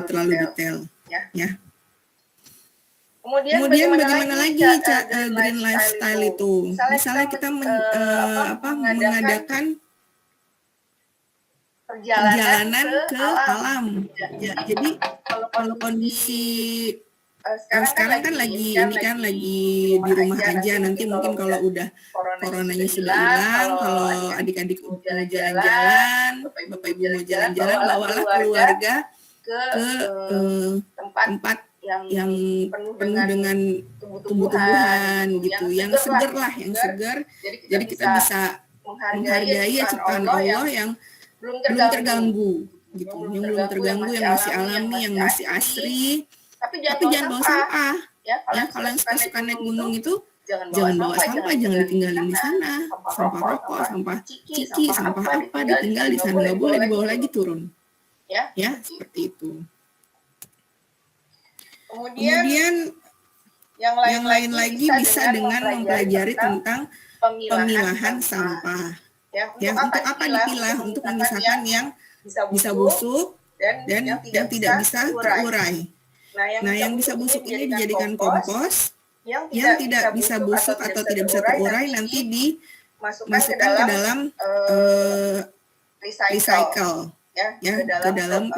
terlalu detail ya. Kemudian bagaimana lagi Green Lifestyle itu? Misalnya kita mengadakan perjalanan ke alam. Ya, jadi kalau kondisi sekarang kan lagi di rumah aja, nanti mungkin kalau udah coronanya sudah hilang, kalau adik-adik mau jalan-jalan, bapak ibu mau jalan-jalan, bawalah keluarga ke tempat yang penuh dengan tumbuh-tumbuhan gitu, yang segar lah, yang segar. Jadi kita bisa menghargai ciptaan Allah yang belum terganggu gitu, yang belum terganggu, yang masih alami, yang masih asri. Tapi jangan bawa sampah ya. Kalau yang suka naik gunung itu jangan bawa sampah, jangan ditinggalin di sana. Sampah rokok, sampah ciki, sampah apa ditinggal di sana, nggak boleh dibawa lagi turun. Ya, seperti itu. Kemudian yang lain lagi bisa dengan mempelajari tentang pemilahan sampah. Ya, untuk apa dipilah? Untuk memisahkan yang bisa busuk dan yang tidak bisa terurai. Nah, yang bisa busuk ini dijadikan kompos, yang tidak bisa busuk atau tidak bisa terurai nanti dimasukkan ke dalam recycle. ya ke dalam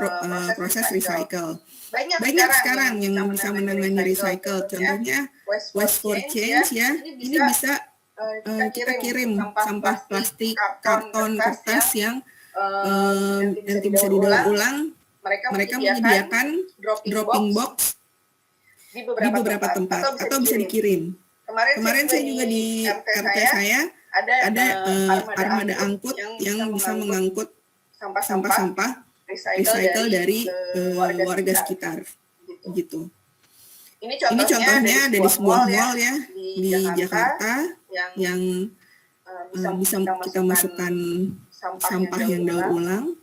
proses recycle. Banyak sekarang yang bisa menangani recycle. Contohnya Waste for Change ya. Ini bisa kita kirim sampah plastik, karton, kertas yang nanti bisa didaur ulang. Mereka menyediakan dropping box di beberapa tempat atau bisa dikirim. Kemarin saya juga di RT saya ada armada angkut yang bisa mengangkut sampah-sampah recycle dari warga sekitar gitu. Ini contohnya ada di sebuah mall ya di Jakarta yang bisa kita masukkan sampah yang daur ulang.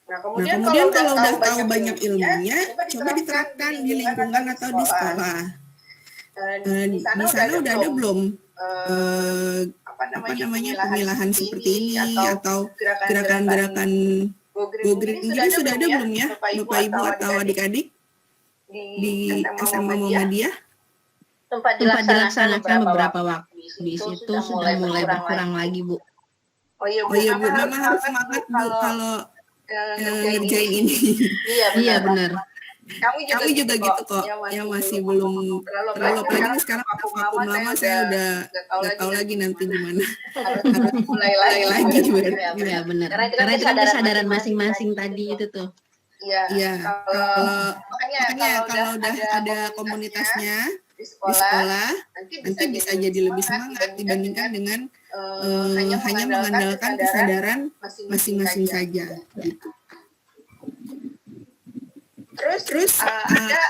Nah, kemudian kalau udah tahu banyak ilmunya, coba diterapkan di lingkungan atau di sekolah. Di sana udah ada belum pemilahan seperti ini atau gerakan-gerakan go green ini sudah ada belum ya, Bapak Ibu atau adik-adik di SMA Muhammadiyah? Tempat dilaksanakan beberapa waktu. Di situ sudah mulai berkurang lagi, Bu. Oh iya Bu, Mama harus semangat Bu kalau ngerjain ini. Iya benar. Kami juga gitu kok, ya masih belum terlalu apalagi sekarang vakum lama saya udah nggak tahu lagi nanti gimana. Harus mulai lagi berarti. Iya benar. Karena itu kan kesadaran masing-masing tadi itu tuh. Iya. Makanya kalau udah ada komunitasnya di sekolah, nanti bisa jadi lebih semangat dibandingkan dengan hanya mengandalkan kesadaran masing-masing saja. Gitu. Terus ada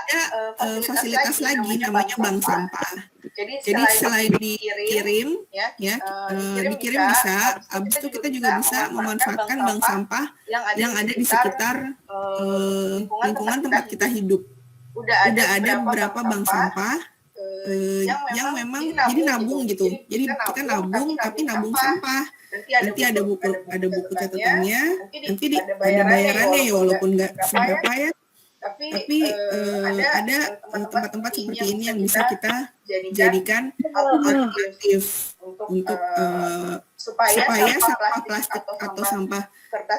fasilitas lagi namanya bank sampah. Jadi selain dikirim, dikirim bisa, habis itu kita juga bisa memanfaatkan bank sampah yang ada di sekitar lingkungan tempat kita hidup. Udah ada beberapa bank sampah yang memang jadi nabung gitu. Jadi kita nabung tapi nabung sampah. Nanti ada buku catatannya, nanti ada bayarannya ya walaupun nggak seberapa ya. Tapi ada tempat-tempat seperti ini yang bisa kita jadikan alternatif untuk supaya sampah plastik atau sampah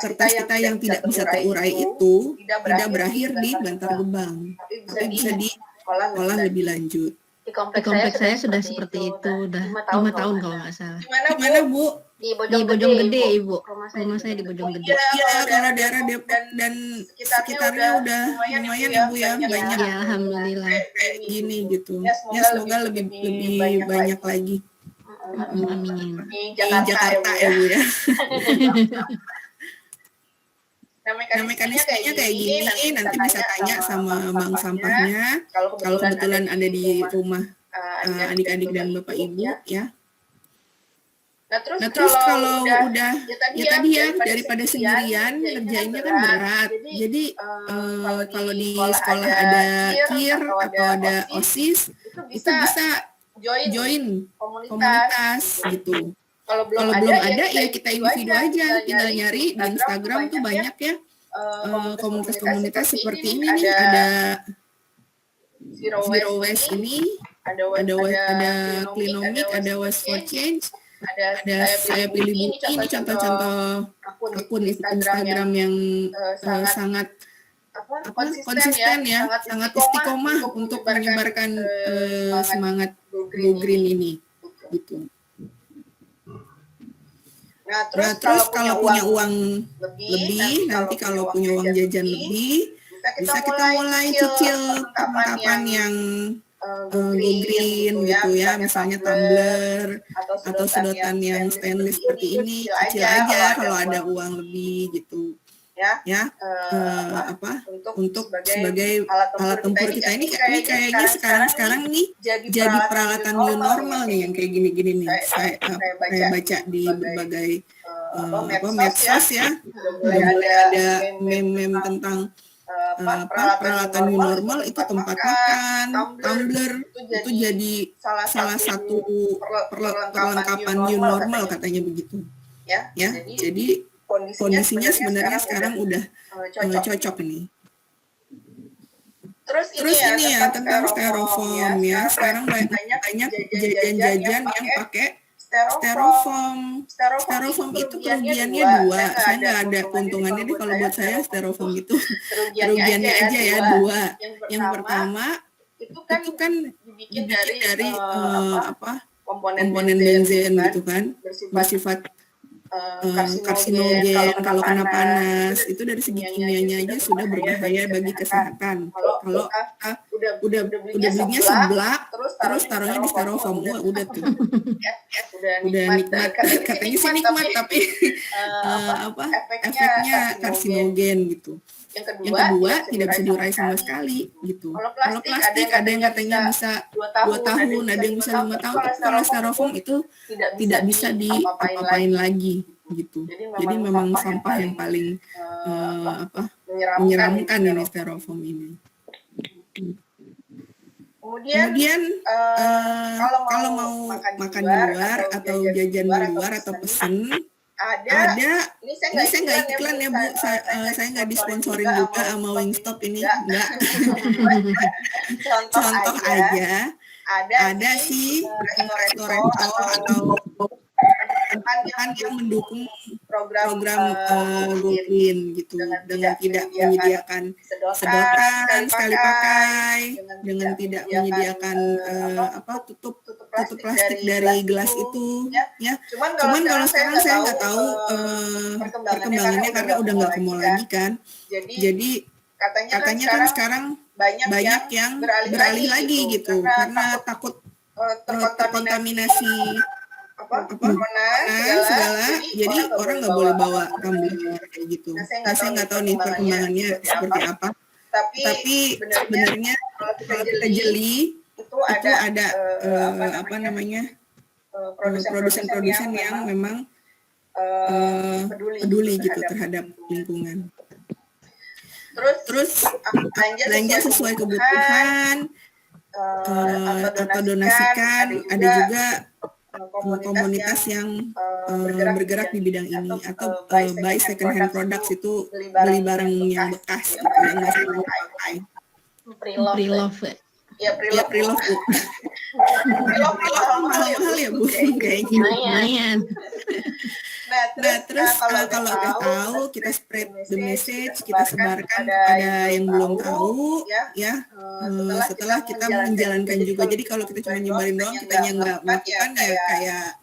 kertas kita yang tidak bisa terurai itu tidak berakhir di Bantar Gebang, tapi bisa diolah lebih lanjut. Di kompleks saya sudah seperti itu, udah 5 tahun kalau nggak salah. Gimana Bu? Di Bojonggede, Ibu. Rumah saya di Bojonggede. Iya, kalau daerah Depok dan sekitarnya udah lumayan ya Bu ya, banyak. Ya, alhamdulillah. Kayak gini gitu. Ya semoga lebih banyak lagi. Amin. Di Jakarta ya Bu ya. Nah, mekanismenya kayak gini, nanti bisa tanya sama bank sampahnya. Kalau kebetulan ada di rumah adik-adik dan Bapak Ibu ya. Nah terus kalau udah ya tadi ya daripada sendirian ngerjainnya kan berat. Jadi kalau di sekolah ada KIR atau ada OSIS itu bisa join komunitas gitu. Kalau belum ada ya kita individu aja, tinggal nyari di Instagram tuh banyak ya komunitas-komunitas seperti ini nih, ada Zero Waste ini, ada Cleanomic, ada Waste for Change, ada Saya Pilih Buki, ini contoh-contoh akun Instagram yang sangat konsisten ya, sangat istiqomah untuk menyebarkan semangat Go Green ini gitu. Nah, terus kalau punya uang lebih, nanti kalau punya uang jajan lebih, bisa kita mulai cicil perlengkapan yang Go Green gitu ya, misalnya tumbler atau sedotan yang stainless seperti ini, cicil aja kalau ada uang lebih gitu. Ya, untuk sebagai alat tempur kita ini kayaknya sekarang nih jadi peralatan new normal nih yang kayak gini-gini nih. Saya baca di berbagai medsos ya, ada meme-meme tentang peralatan new normal itu tempat makan, tumbler itu jadi salah satu perlengkapan new normal katanya begitu. Ya, jadi kondisinya sebenarnya sekarang udah cocok ini. Terus ini ya tentang styrofoam ya. Sekarang banyak jajan-jajan yang pakai Styrofoam itu kerugiannya dua. Saya nggak ada keuntungannya deh kalau buat saya styrofoam itu kerugiannya aja ya dua. Yang pertama itu kan dibikin dari komponen benzen gitu kan, bersifat karsinogen kalau kena panas. Itu dari segi kimianya aja sudah berbahaya bagi kesehatan. Kalau udah belinya seblak terus taruhnya di styrofoam, wah udah tuh udah nikmat. Katanya sih nikmat tapi efeknya karsinogen gitu. Yang kedua tidak bisa diurai sama sekali gitu. Kalau plastik ada yang katanya bisa 2 tahun, ada yang bisa 5 tahun, tapi kalau styrofoam itu tidak bisa diapa-apain lagi gitu. Jadi memang sampah yang paling menyeramkan ini styrofoam ini. Kemudian kalau mau makan di luar atau jajan di luar atau pesen, ada ini saya nggak iklan ya Bu, saya nggak disponsorin juga sama Wingstop ini, enggak. Contoh aja, ada sih restoran atau kan yang mendukung program GoGreen gitu dengan tidak menyediakan sedotan sekali pakai, dengan tidak menyediakan tutup plastik dari gelas itu ya. Cuman kalau sekarang saya nggak tahu perkembangannya karena udah nggak ke mall lagi kan. Jadi katanya kan sekarang banyak yang beralih lagi gitu karena takut terkontaminasi segala, jadi orang nggak boleh bawa tumbler kayak gitu. Nah, saya nggak tahu nih perkembangannya seperti apa. Tapi sebenarnya kalau kita jeli itu ada produsen-produsen yang memang peduli gitu terhadap lingkungan. Terus belanja sesuai kebutuhan atau donasikan. Ada juga komunitas yang bergerak di bidang ini atau buy second hand products, itu beli barang yang bekas gitu, yang nggak selalu dipakai. Pre-love. Ya pre-love Bu. Mahal ya Bu kayaknya. Lumayan. Nah terus kalau udah tahu, kita spread the message, kita sebarkan kepada yang belum tahu ya. Setelah kita menjalankan juga. Jadi kalau kita cuma nyebarin doang, kitanya nggak melakukan ya kayak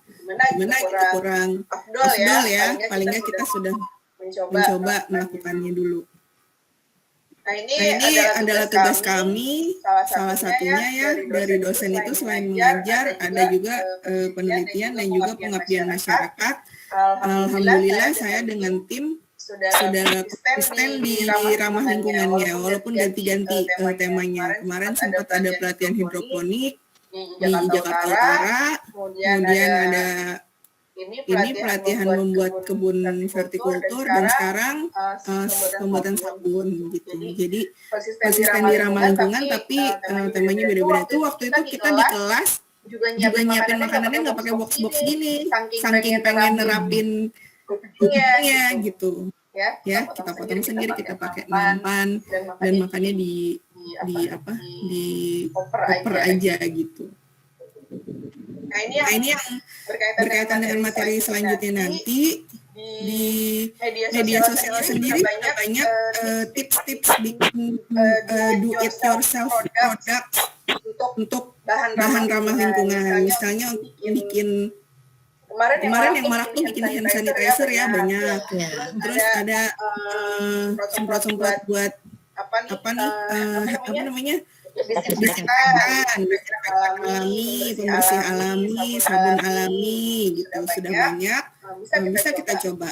gimana kita kurang afdol ya. Paling nggak kita sudah mencoba melakukannya dulu. Nah ini adalah tugas kami, salah satunya ya dari dosen itu selain mengajar, ada juga penelitian dan juga pengabdian masyarakat. Alhamdulillah saya dengan tim sudah konsisten di ramah lingkungannya, walaupun ganti-ganti temanya. Kemarin sempat ada pelatihan hidroponik di Jakarta Utara, kemudian ada ini pelatihan membuat kebun vertikultur, dan sekarang pembuatan sabun gitu. Jadi konsisten di ramah lingkungan, tapi temanya beda-beda. Itu waktu itu kita di kelas juga nyiapin makanannya nggak pakai box-box gini, saking pengen nerapin kucingnya gitu. Ya kita potong sendiri, kita pakai nampan dan makannya di oper aja gitu. Nah ini yang berkaitan dengan materi selanjutnya nanti. Di media sosial sendiri banyak tips-tips bikin do it yourself product untuk bahan ramah lingkungan. Misalnya bikin kemarin yang marak tuh bikin hand sanitizer ya banyak. Terus ada semprot-semprot buat apa namanya? Disinfektan alami, pembersih alami, sabun alami gitu, sudah banyak, bisa kita coba.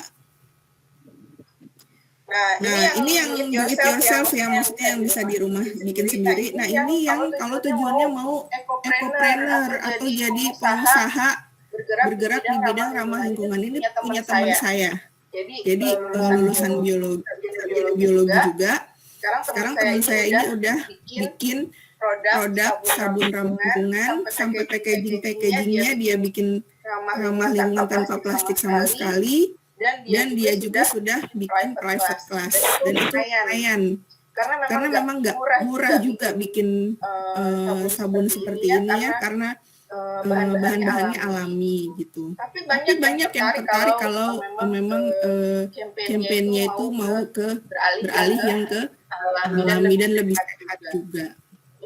Nah ini yang do it yourself ya, maksudnya yang bisa di rumah bikin sendiri. Nah ini yang kalau tujuannya mau ekopreneur atau jadi pengusaha bergerak di bidang ramah lingkungan. Ini punya teman saya, jadi lulusan biologi juga. Sekarang teman saya ini udah bikin produk sabun ramah lingkungan, sampai packagingnya dia bikin ramah lingkungan tanpa plastik sama sekali, dan dia juga sudah bikin private class, dan itu lumayan. Karena memang nggak murah juga bikin sabun seperti ini ya, karena bahan-bahannya alami gitu. Tapi banyak yang tertarik kalau memang kampanyenya itu mau beralih yang ke alami dan lebih sehat juga.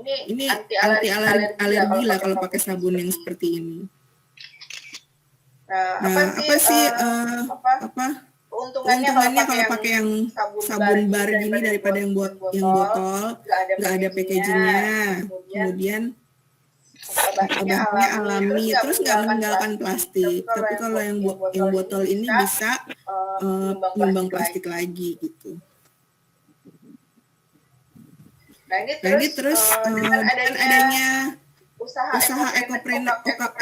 Ini anti alergi lah kalau pakai sabun yang seperti ini. Nah, apa sih keuntungannya kalau pakai yang sabun bar gini daripada yang botol, nggak ada packagingnya, kemudian bahannya alami, terus nggak meninggalkan plastik. Tapi kalau yang botol ini bisa nyumbang plastik lagi gitu. Nah ini terus dengan adanya usaha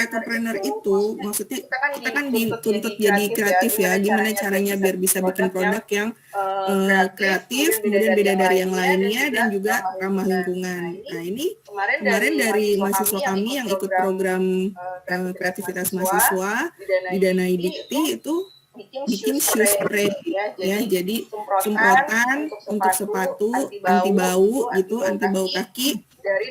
ekopreneur itu, maksudnya kita kan dituntut jadi kreatif ya, gimana caranya biar bisa bikin produk yang kreatif, kemudian beda dari yang lainnya dan juga ramah lingkungan. Nah ini kemarin dari mahasiswa kami yang ikut program kreativitas mahasiswa didanai Dikti itu bikin shoe spray ya, jadi semprotan untuk sepatu anti bau gitu, anti bau kaki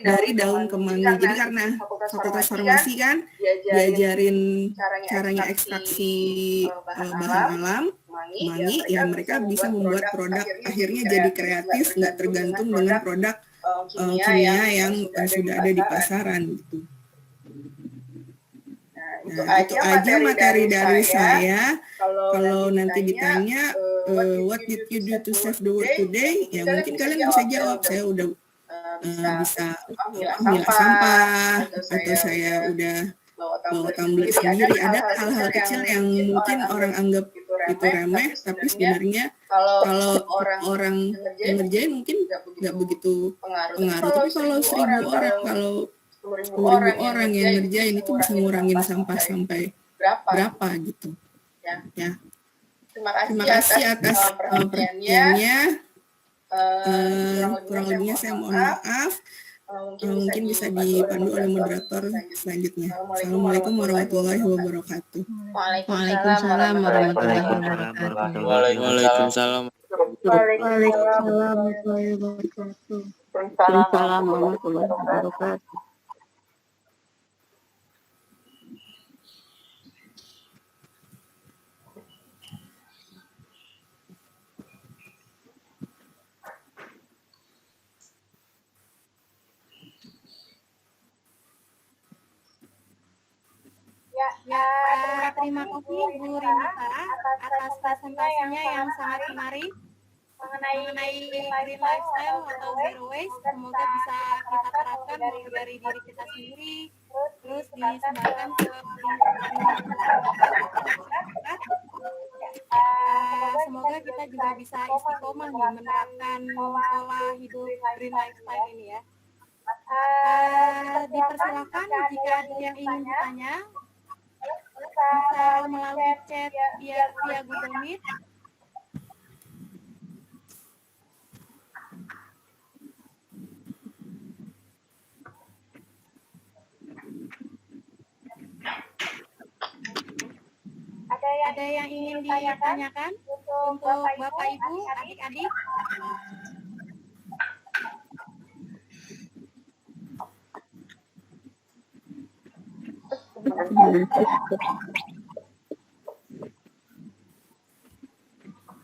dari daun kemangi. Jadi karena fakultas farmasi kan diajarin caranya ekstraksi bahan alam kemangi, ya mereka bisa membuat produk, akhirnya jadi kreatif, nggak tergantung dengan produk kimia yang sudah ada di pasaran gitu. Nah, itu aja materi dari saya. Kalau nanti ditanya what did you do to save the world today, ya mungkin kalian bisa jawab. Saya udah bisa milah sampah, atau saya udah bawa tumbler sendiri. Ada hal-hal kecil yang mungkin orang anggap itu remeh, tapi sebenarnya kalau orang yang ngerjain mungkin nggak begitu pengaruh. Tapi kalau 10.000 orang yang ngerjain itu bisa ngurangin sampah sampai berapa gitu ya. Terima kasih atas perhatiannya. Kurang lebihnya saya mohon maaf. Mungkin bisa dipandu oleh moderator selanjutnya. Assalamualaikum warahmatullahi wabarakatuh. Waalaikumsalam warahmatullahi wabarakatuh. Waalaikumsalam. Warahmatullahi wabarakatuh. Waalaikumsalam warahmatullahi wabarakatuh. Ya, terima kasih Bu Rinita atas presentasinya yang sangat menarik mengenai green lifestyle atau zero waste. Semoga bisa kita terapkan mulai dari diri kita sendiri, terus disebarkan ke lingkungan masyarakat. Semoga kita juga bisa istiqomah nih menerapkan pola hidup green lifestyle ini ya. Dipersilakan jika ada yang ingin bertanya, bisa melalui chat via Google Meet. Ada yang ingin ditanyakan untuk Bapak Ibu, adik-adik?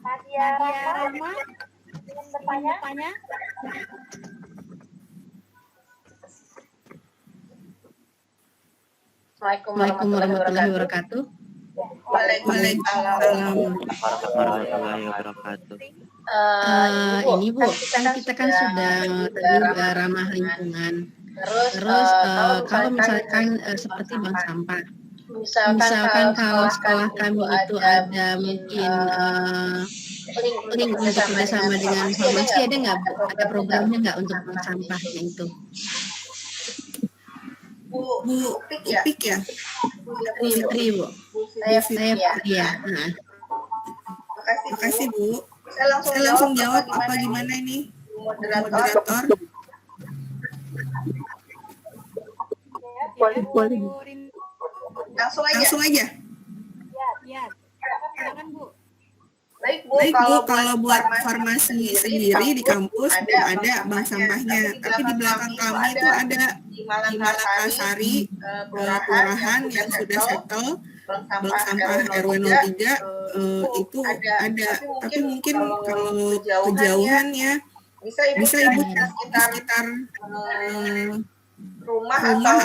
Nadia Rahma ingin bertanya? Assalamualaikum warahmatullahi wabarakatuh. Waalaikumsalam warahmatullahi wabarakatuh. Ini Bu, kan kita kan sudah ramah lingkungan. Terus kalau misalkan seperti bank sampah, misalkan kalau sekolah kami itu ada mungkin link untuk kerjasama dengan farmasi, ada nggak Bu? Ada programnya nggak untuk bank sampahnya itu? Bu Upik ya? Fitri Bu. Saya ya. Nah. Makasih Bu. Saya langsung jawab apa gimana ini moderator? Boleh. Langsung aja. Ya, silakan Bu. Baik Bu, kalau buat farmasi sendiri di kampus belum ada bank sampahnya, tapi di belakang kami itu ada di Malakasari kelurahan yang sudah settle bank sampah RW 03 itu ada, tapi mungkin kalau kejauhan ya bisa Ibu di sekitar rumah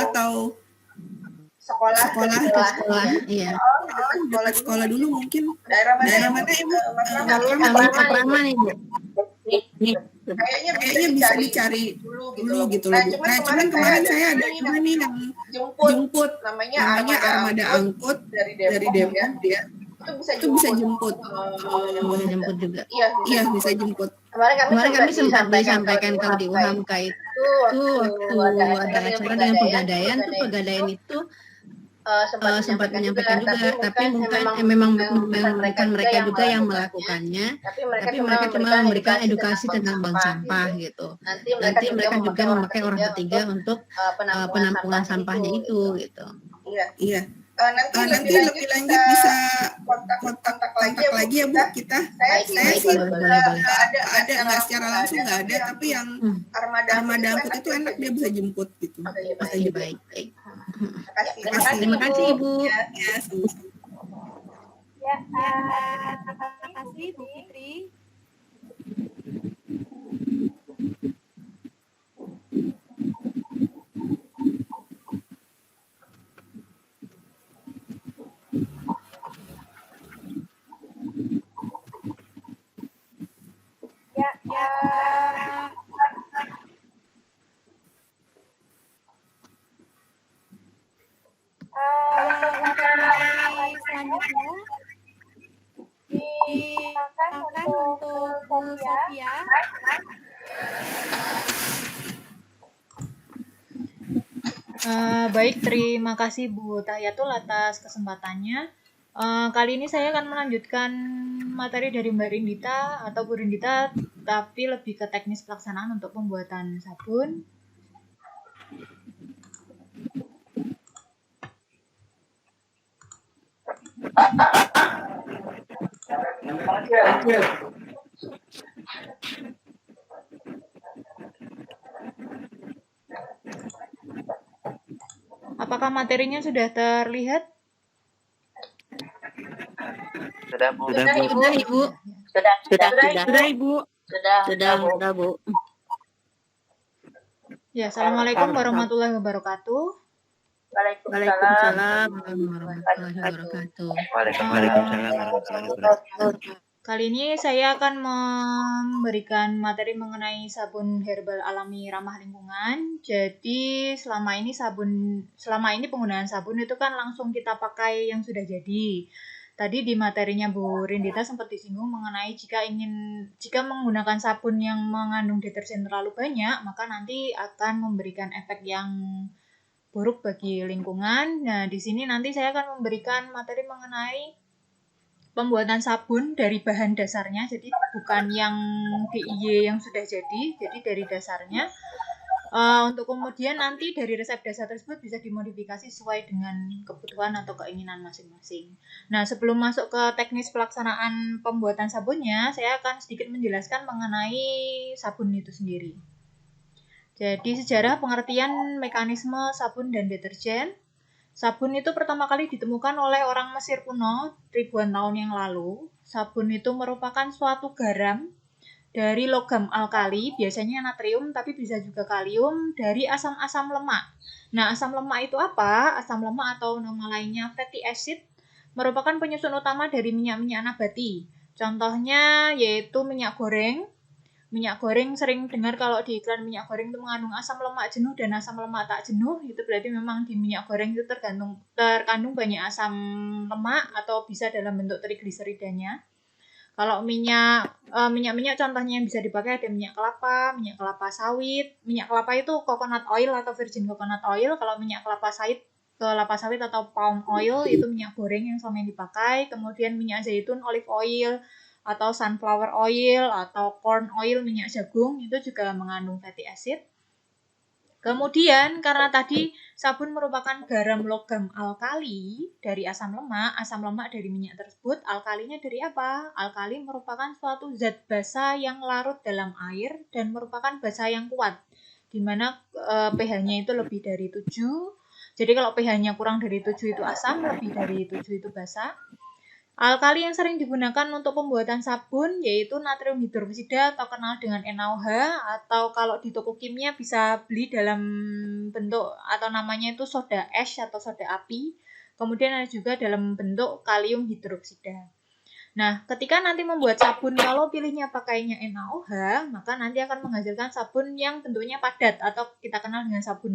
atau sekolah, Iya. sekolah dulu mungkin. Daerah mana Ibu? Matraman Ibu. Kayaknya bisa dicari dulu gitu loh Bu. Nah cuman kemarin saya ada juga nih yang jemput, namanya Armada Angkut dari Depok ya. Itu bisa jemput. Bisa jemput juga. Iya bisa jemput. Kemarin kami sempat disampaikan kalau di UHAMKA itu waktu ada acara dengan Pegadaian, tuh Pegadaian itu sempat menyampaikan juga, tapi mungkin memang bukan mereka juga yang melakukannya, tapi mereka cuma memberikan edukasi tentang bank sampah gitu. Nanti mereka juga memakai orang ketiga untuk penampungan sampahnya itu gitu. Iya. Nanti lebih lanjut bisa kontak lagi ya Bu kita. Saya sih nggak secara langsung nggak ada, tapi yang armada angkut itu enak, dia bisa jemput gitu. Baik. Terima kasih Ibu. Ya, Ya, terima kasih Bu Fitri. Selanjutnya dilakukan untuk Sophia. Baik, terima kasih Bu Tahiyatul atas kesempatannya. Kali ini saya akan melanjutkan materi dari Mbak Rindita atau Bu Rindita, tapi lebih ke teknis pelaksanaan untuk pembuatan sabun. Apakah materinya sudah terlihat? Sudah Bu. Sudah Ibu. Sudah Ibu. Sudah Bu. Ya, Assalamualaikum warahmatullahi wabarakatuh. Waalaikumsalam warahmatullahi wabarakatuh. Waalaikumsalam warahmatullahi wabarakatuh. Kali ini saya akan memberikan materi mengenai sabun herbal alami ramah lingkungan. Jadi selama ini penggunaan sabun itu kan langsung kita pakai yang sudah jadi. Tadi di materinya Bu Rindita sempat disinggung mengenai jika menggunakan sabun yang mengandung deterjen terlalu banyak, maka nanti akan memberikan efek yang buruk bagi lingkungan. Nah, di sini nanti saya akan memberikan materi mengenai pembuatan sabun dari bahan dasarnya, jadi bukan yang DIY yang sudah jadi dari dasarnya. Untuk kemudian nanti dari resep dasar tersebut bisa dimodifikasi sesuai dengan kebutuhan atau keinginan masing-masing. Nah, sebelum masuk ke teknis pelaksanaan pembuatan sabunnya, saya akan sedikit menjelaskan mengenai sabun itu sendiri. Jadi, sejarah pengertian mekanisme sabun dan deterjen. Sabun itu pertama kali ditemukan oleh orang Mesir kuno ribuan tahun yang lalu. Sabun itu merupakan suatu garam dari logam alkali, biasanya natrium, tapi bisa juga kalium, dari asam-asam lemak. Nah, asam lemak itu apa? Asam lemak atau nama lainnya fatty acid merupakan penyusun utama dari minyak-minyak nabati. Contohnya yaitu minyak goreng. Minyak goreng sering dengar kalau di iklan minyak goreng itu mengandung asam lemak jenuh dan asam lemak tak jenuh. Itu berarti memang di minyak goreng itu terkandung banyak asam lemak atau bisa dalam bentuk trigliseridanya. Kalau minyak contohnya yang bisa dipakai ada minyak kelapa sawit. Minyak kelapa itu coconut oil atau virgin coconut oil. Kalau minyak kelapa sawit atau palm oil itu minyak goreng yang selama ini dipakai. Kemudian minyak zaitun, olive oil, atau sunflower oil, atau corn oil, minyak jagung, itu juga mengandung fatty acid. Kemudian karena tadi sabun merupakan garam logam alkali dari asam lemak dari minyak tersebut, alkalinya dari apa? Alkali merupakan suatu zat basa yang larut dalam air dan merupakan basa yang kuat, di mana pH-nya itu lebih dari 7. Jadi kalau pH-nya kurang dari 7 itu asam, lebih dari 7 itu basa. Alkali yang sering digunakan untuk pembuatan sabun yaitu natrium hidroksida atau kenal dengan NaOH, atau kalau di toko kimia bisa beli dalam bentuk atau namanya itu soda ash atau soda api. Kemudian ada juga dalam bentuk kalium hidroksida. Nah, ketika nanti membuat sabun, kalau pilihnya pakainya NaOH, maka nanti akan menghasilkan sabun yang bentuknya padat atau kita kenal dengan sabun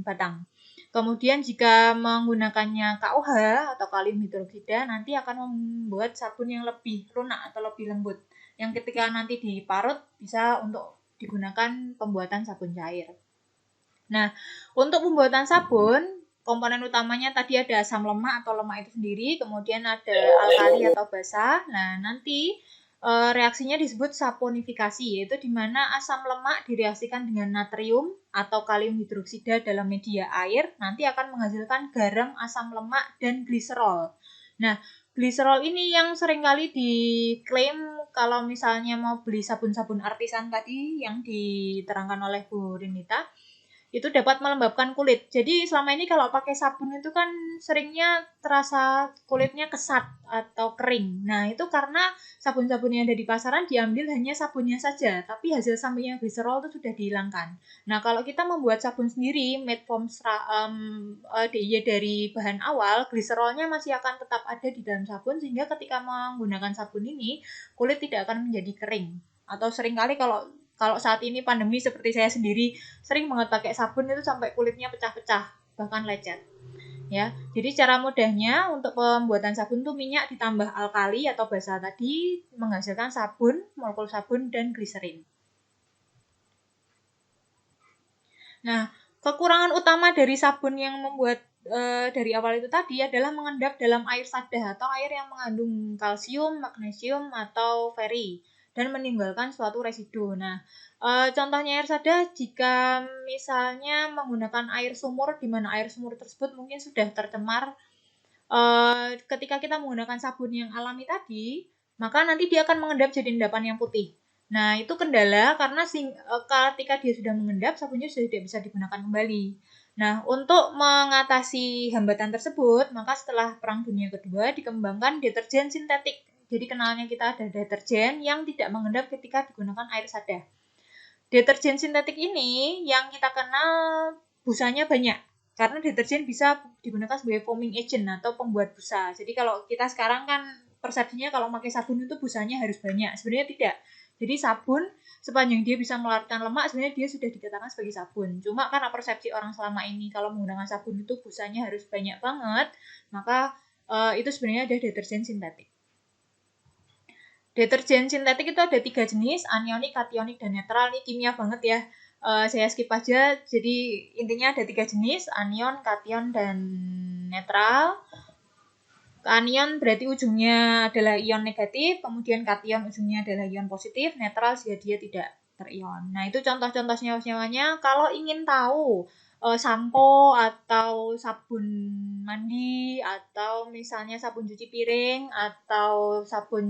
batang. Kemudian jika menggunakannya KOH atau kalium hidroksida, nanti akan membuat sabun yang lebih lunak atau lebih lembut, yang ketika nanti diparut bisa untuk digunakan pembuatan sabun cair. Nah, untuk pembuatan sabun, komponen utamanya tadi ada asam lemak atau lemak itu sendiri, kemudian ada alkali atau basa. Nah, nanti reaksinya disebut saponifikasi, yaitu di mana asam lemak direaksikan dengan natrium atau kalium hidroksida dalam media air, nanti akan menghasilkan garam, asam lemak, dan gliserol. Nah, gliserol ini yang seringkali diklaim kalau misalnya mau beli sabun-sabun artisan tadi yang diterangkan oleh Bu Rinita, itu dapat melembabkan kulit. Jadi selama ini kalau pakai sabun itu kan seringnya terasa kulitnya kesat atau kering. Nah, itu karena sabun-sabun yang ada di pasaran diambil hanya sabunnya saja, tapi hasil sampingnya gliserol itu sudah dihilangkan. Nah, kalau kita membuat sabun sendiri made from DIY dari bahan awal, gliserolnya masih akan tetap ada di dalam sabun, sehingga ketika menggunakan sabun ini kulit tidak akan menjadi kering. Atau seringkali kalau saat ini pandemi seperti saya sendiri sering banget pakai sabun itu sampai kulitnya pecah-pecah, bahkan lecet. Ya, jadi cara mudahnya untuk pembuatan sabun itu minyak ditambah alkali atau basa tadi menghasilkan sabun, molekul sabun dan gliserin. Nah, kekurangan utama dari sabun yang membuat dari awal itu tadi adalah mengendap dalam air sadah atau air yang mengandung kalsium, magnesium atau feri dan meninggalkan suatu residu. Nah, contohnya air sadah jika misalnya menggunakan air sumur, di mana air sumur tersebut mungkin sudah tercemar, ketika kita menggunakan sabun yang alami tadi, maka nanti dia akan mengendap jadi endapan yang putih. Nah, itu kendala karena ketika dia sudah mengendap, sabunnya sudah tidak bisa digunakan kembali. Nah, untuk mengatasi hambatan tersebut, maka setelah Perang Dunia Kedua dikembangkan deterjen sintetik. Jadi kenalnya kita ada deterjen yang tidak mengendap ketika digunakan air sadah. Deterjen sintetik ini yang kita kenal busanya banyak, karena deterjen bisa digunakan sebagai foaming agent atau pembuat busa. Jadi kalau kita sekarang kan persepsinya kalau pakai sabun itu busanya harus banyak. Sebenarnya tidak. Jadi sabun sepanjang dia bisa melarutkan lemak, sebenarnya dia sudah dikatakan sebagai sabun. Cuma karena persepsi orang selama ini kalau menggunakan sabun itu busanya harus banyak banget, maka itu sebenarnya ada deterjen sintetik. Deterjen sintetik itu ada 3 jenis, anionik, kationik, dan netral. Ini kimia banget ya. Saya skip aja. Jadi intinya ada 3 jenis, anion, kation, dan netral. Anion berarti ujungnya adalah ion negatif, kemudian kation ujungnya adalah ion positif, netral jika dia tidak terion. Nah, itu contoh-contoh senyawa-senyawanya. Kalau ingin tahu sampo atau sabun mandi atau misalnya sabun cuci piring atau sabun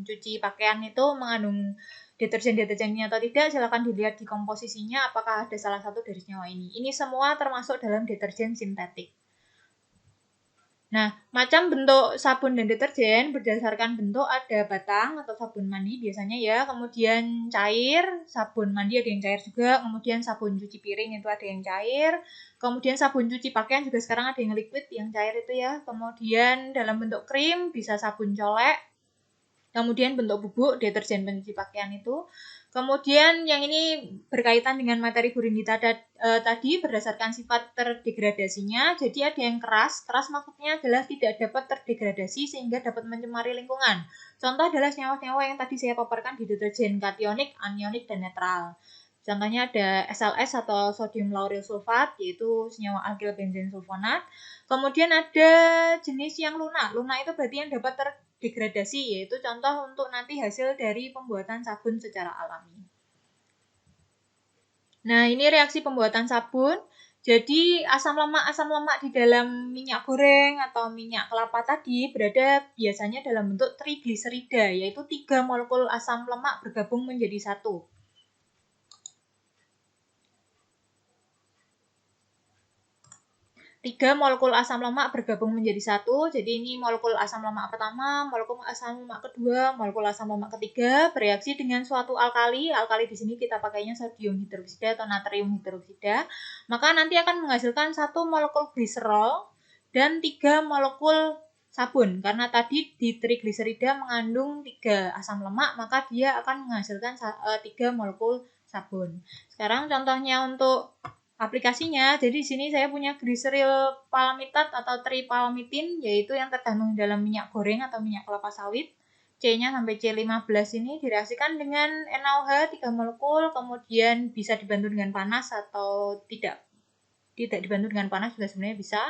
cuci pakaian itu mengandung deterjen-deterjennya atau tidak, silakan dilihat di komposisinya apakah ada salah satu dari senyawa ini. Ini semua termasuk dalam deterjen sintetik. Nah, macam bentuk sabun dan deterjen berdasarkan bentuk ada batang atau sabun mandi biasanya ya, kemudian cair, sabun mandi ada yang cair juga, kemudian sabun cuci piring itu ada yang cair, kemudian sabun cuci pakaian juga sekarang ada yang liquid, yang cair itu ya, kemudian dalam bentuk krim bisa sabun colek, kemudian bentuk bubuk deterjen pencuci pakaian itu. Kemudian yang ini berkaitan dengan materi Bu Rinita tadi berdasarkan sifat terdegradasinya. Jadi ada yang keras maksudnya adalah tidak dapat terdegradasi sehingga dapat mencemari lingkungan. Contoh adalah senyawa-senyawa yang tadi saya paparkan di deterjen kationik, anionik, dan netral. Contohnya ada SLS atau sodium lauryl sulfat, yaitu senyawa alkyl benzen sulfonat. Kemudian ada jenis yang lunak. Lunak itu berarti yang dapat terdegradasi, yaitu contoh untuk nanti hasil dari pembuatan sabun secara alami. Nah, ini reaksi pembuatan sabun. Jadi, asam lemak di dalam minyak goreng atau minyak kelapa tadi berada biasanya dalam bentuk trigliserida, yaitu 3 molekul asam lemak bergabung menjadi satu. Tiga molekul asam lemak bergabung menjadi satu. Jadi ini molekul asam lemak pertama, molekul asam lemak kedua, molekul asam lemak ketiga bereaksi dengan suatu alkali. Alkali di sini kita pakainya sodium hidroksida atau natrium hidroksida. Maka nanti akan menghasilkan 1 molekul gliserol dan 3 molekul sabun. Karena tadi di trigliserida mengandung 3 asam lemak, maka dia akan menghasilkan 3 molekul sabun. Sekarang contohnya untuk aplikasinya, jadi di sini saya punya gliseril palmitat atau tripalmitin, yaitu yang terkandung dalam minyak goreng atau minyak kelapa sawit. C-nya sampai C15 ini direaksikan dengan NaOH 3 molekul, kemudian bisa dibantu dengan panas atau tidak dibantu dengan panas juga sebenarnya bisa,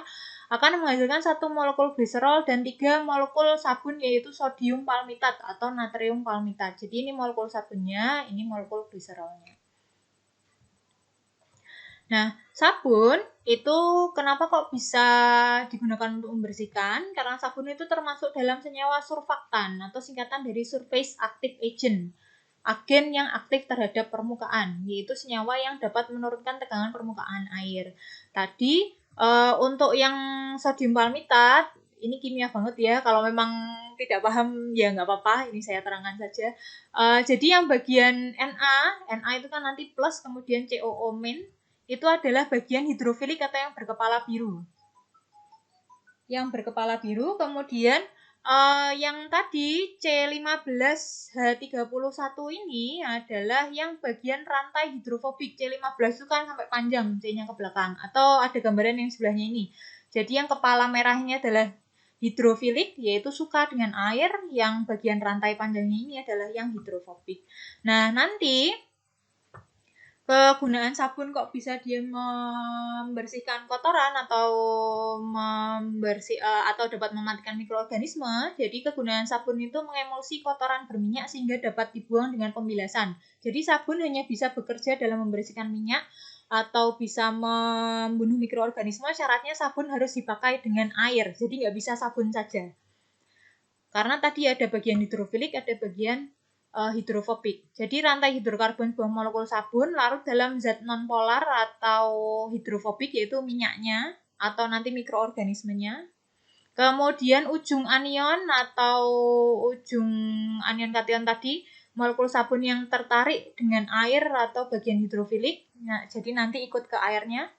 akan menghasilkan 1 molekul gliserol dan 3 molekul sabun, yaitu sodium palmitat atau natrium palmitat. Jadi ini molekul sabunnya, ini molekul gliserolnya. Nah, sabun itu kenapa kok bisa digunakan untuk membersihkan? Karena sabun itu termasuk dalam senyawa surfaktan atau singkatan dari surface active agent, agen yang aktif terhadap permukaan, yaitu senyawa yang dapat menurunkan tegangan permukaan air. Tadi untuk yang sodium palmitat, ini kimia banget ya, kalau memang tidak paham ya nggak apa-apa, ini saya terangkan saja. Jadi yang bagian Na itu kan nanti plus, kemudian COO- itu adalah bagian hidrofilik atau yang berkepala biru. Yang berkepala biru, kemudian yang tadi C15H31 ini adalah yang bagian rantai hidrofobik. C15 itu kan sampai panjang C-nya ke belakang, atau ada gambaran yang sebelahnya ini. Jadi yang kepala merahnya adalah hidrofilik, yaitu suka dengan air. Yang bagian rantai panjangnya ini adalah yang hidrofobik. Nah, nanti kegunaan sabun kok bisa dia membersihkan kotoran atau atau dapat mematikan mikroorganisme. Jadi kegunaan sabun itu mengemulsi kotoran berminyak sehingga dapat dibuang dengan pembilasan. Jadi sabun hanya bisa bekerja dalam membersihkan minyak atau bisa membunuh mikroorganisme. Syaratnya sabun harus dipakai dengan air. Jadi nggak bisa sabun saja. Karena tadi ada bagian hidrofilik, ada bagian hidrofobik. Jadi rantai hidrokarbon sebuah molekul sabun larut dalam zat nonpolar atau hidrofobik, yaitu minyaknya atau nanti mikroorganismenya. Kemudian ujung anion atau ujung anion kation tadi, molekul sabun yang tertarik dengan air atau bagian hidrofilik. Nah, jadi nanti ikut ke airnya.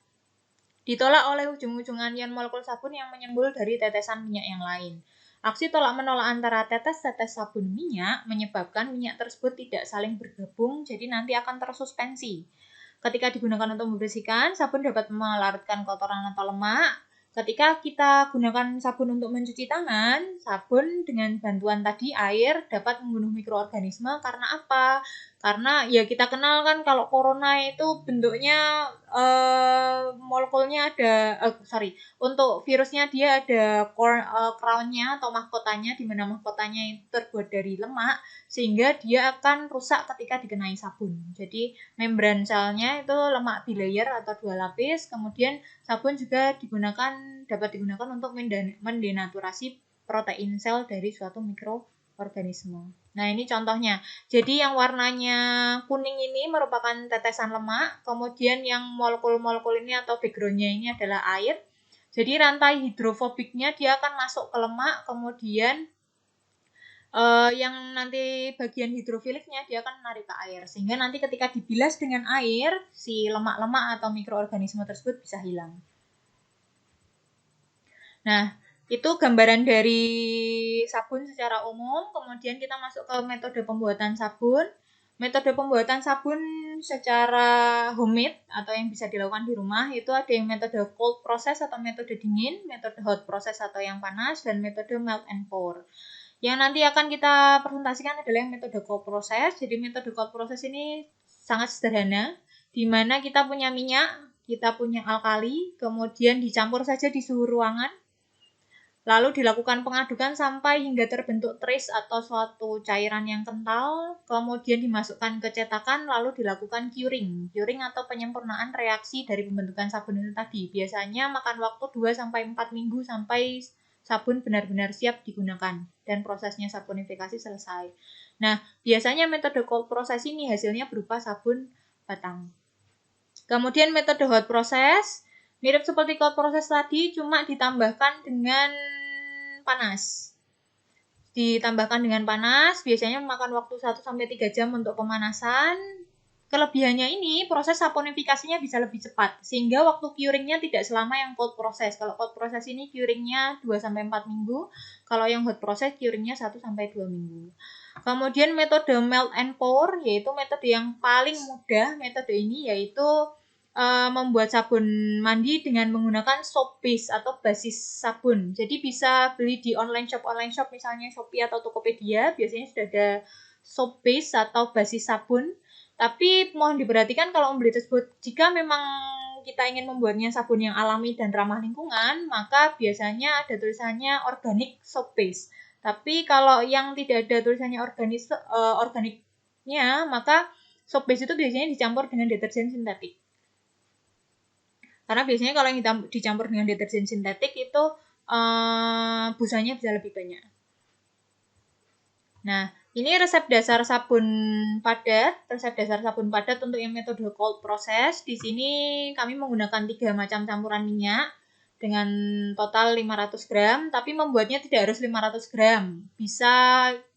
Ditolak oleh ujung-ujung anion molekul sabun yang menyembul dari tetesan minyak yang lain. Aksi tolak-menolak antara tetes-tetes sabun minyak menyebabkan minyak tersebut tidak saling bergabung, jadi nanti akan tersuspensi. Ketika digunakan untuk membersihkan, sabun dapat melarutkan kotoran atau lemak. Ketika kita gunakan sabun untuk mencuci tangan, sabun dengan bantuan tadi air dapat membunuh mikroorganisme. Karena apa? Karena ya kita kenal kan kalau corona itu bentuknya molekulnya ada, untuk virusnya dia ada crown-nya atau mahkotanya, di mana mahkotanya itu terbuat dari lemak, sehingga dia akan rusak ketika dikenai sabun. Jadi membran selnya itu lemak bilayer atau 2 lapis, kemudian sabun juga dapat digunakan untuk mendenaturasi protein sel dari suatu mikroorganisme. Nah, ini contohnya. Jadi yang warnanya kuning ini merupakan tetesan lemak, kemudian yang molekul-molekul ini atau background-nya ini adalah air. Jadi rantai hidrofobiknya dia akan masuk ke lemak, kemudian yang nanti bagian hidrofiliknya dia akan menarik ke air, sehingga nanti ketika dibilas dengan air, si lemak-lemak atau mikroorganisme tersebut bisa hilang. Nah, itu gambaran dari sabun secara umum. Kemudian kita masuk ke metode pembuatan sabun. Metode pembuatan sabun secara homemade atau yang bisa dilakukan di rumah itu ada yang metode cold process atau metode dingin, metode hot process atau yang panas, dan metode melt and pour. Yang nanti akan kita presentasikan adalah yang metode cold process. Jadi metode cold process ini sangat sederhana, di mana kita punya minyak, kita punya alkali, kemudian dicampur saja di suhu ruangan. Lalu dilakukan pengadukan sampai hingga terbentuk trace atau suatu cairan yang kental, kemudian dimasukkan ke cetakan, lalu dilakukan curing. Curing atau penyempurnaan reaksi dari pembentukan sabun itu tadi. Biasanya makan waktu 2-4 minggu sampai sabun benar-benar siap digunakan dan prosesnya sabunifikasi selesai. Nah, biasanya metode cold process ini hasilnya berupa sabun batang. Kemudian metode hot process mirip seperti cold process tadi, cuma ditambahkan dengan panas. Ditambahkan dengan panas, biasanya memakan waktu 1-3 jam untuk pemanasan. Kelebihannya ini, proses saponifikasinya bisa lebih cepat, sehingga waktu curingnya tidak selama yang cold process. Kalau cold process ini curingnya 2-4 minggu, kalau yang hot process curingnya 1-2 minggu. Kemudian metode melt and pour, yaitu metode yang paling mudah. Metode ini yaitu membuat sabun mandi dengan menggunakan soap base atau basis sabun. Jadi bisa beli di online shop misalnya Shopee atau Tokopedia, biasanya sudah ada soap base atau basis sabun. Tapi mohon diperhatikan kalau membeli tersebut, jika memang kita ingin membuatnya sabun yang alami dan ramah lingkungan, maka biasanya ada tulisannya organic soap base. Tapi kalau yang tidak ada tulisannya organiknya, maka soap base itu biasanya dicampur dengan deterjen sintetik. Karena biasanya kalau yang dicampur dengan deterjen sintetik itu busanya bisa lebih banyak. Nah, ini resep dasar sabun padat untuk yang metode cold process. Di sini kami menggunakan 3 macam campuran minyak dengan total 500 gram, tapi membuatnya tidak harus 500 gram. Bisa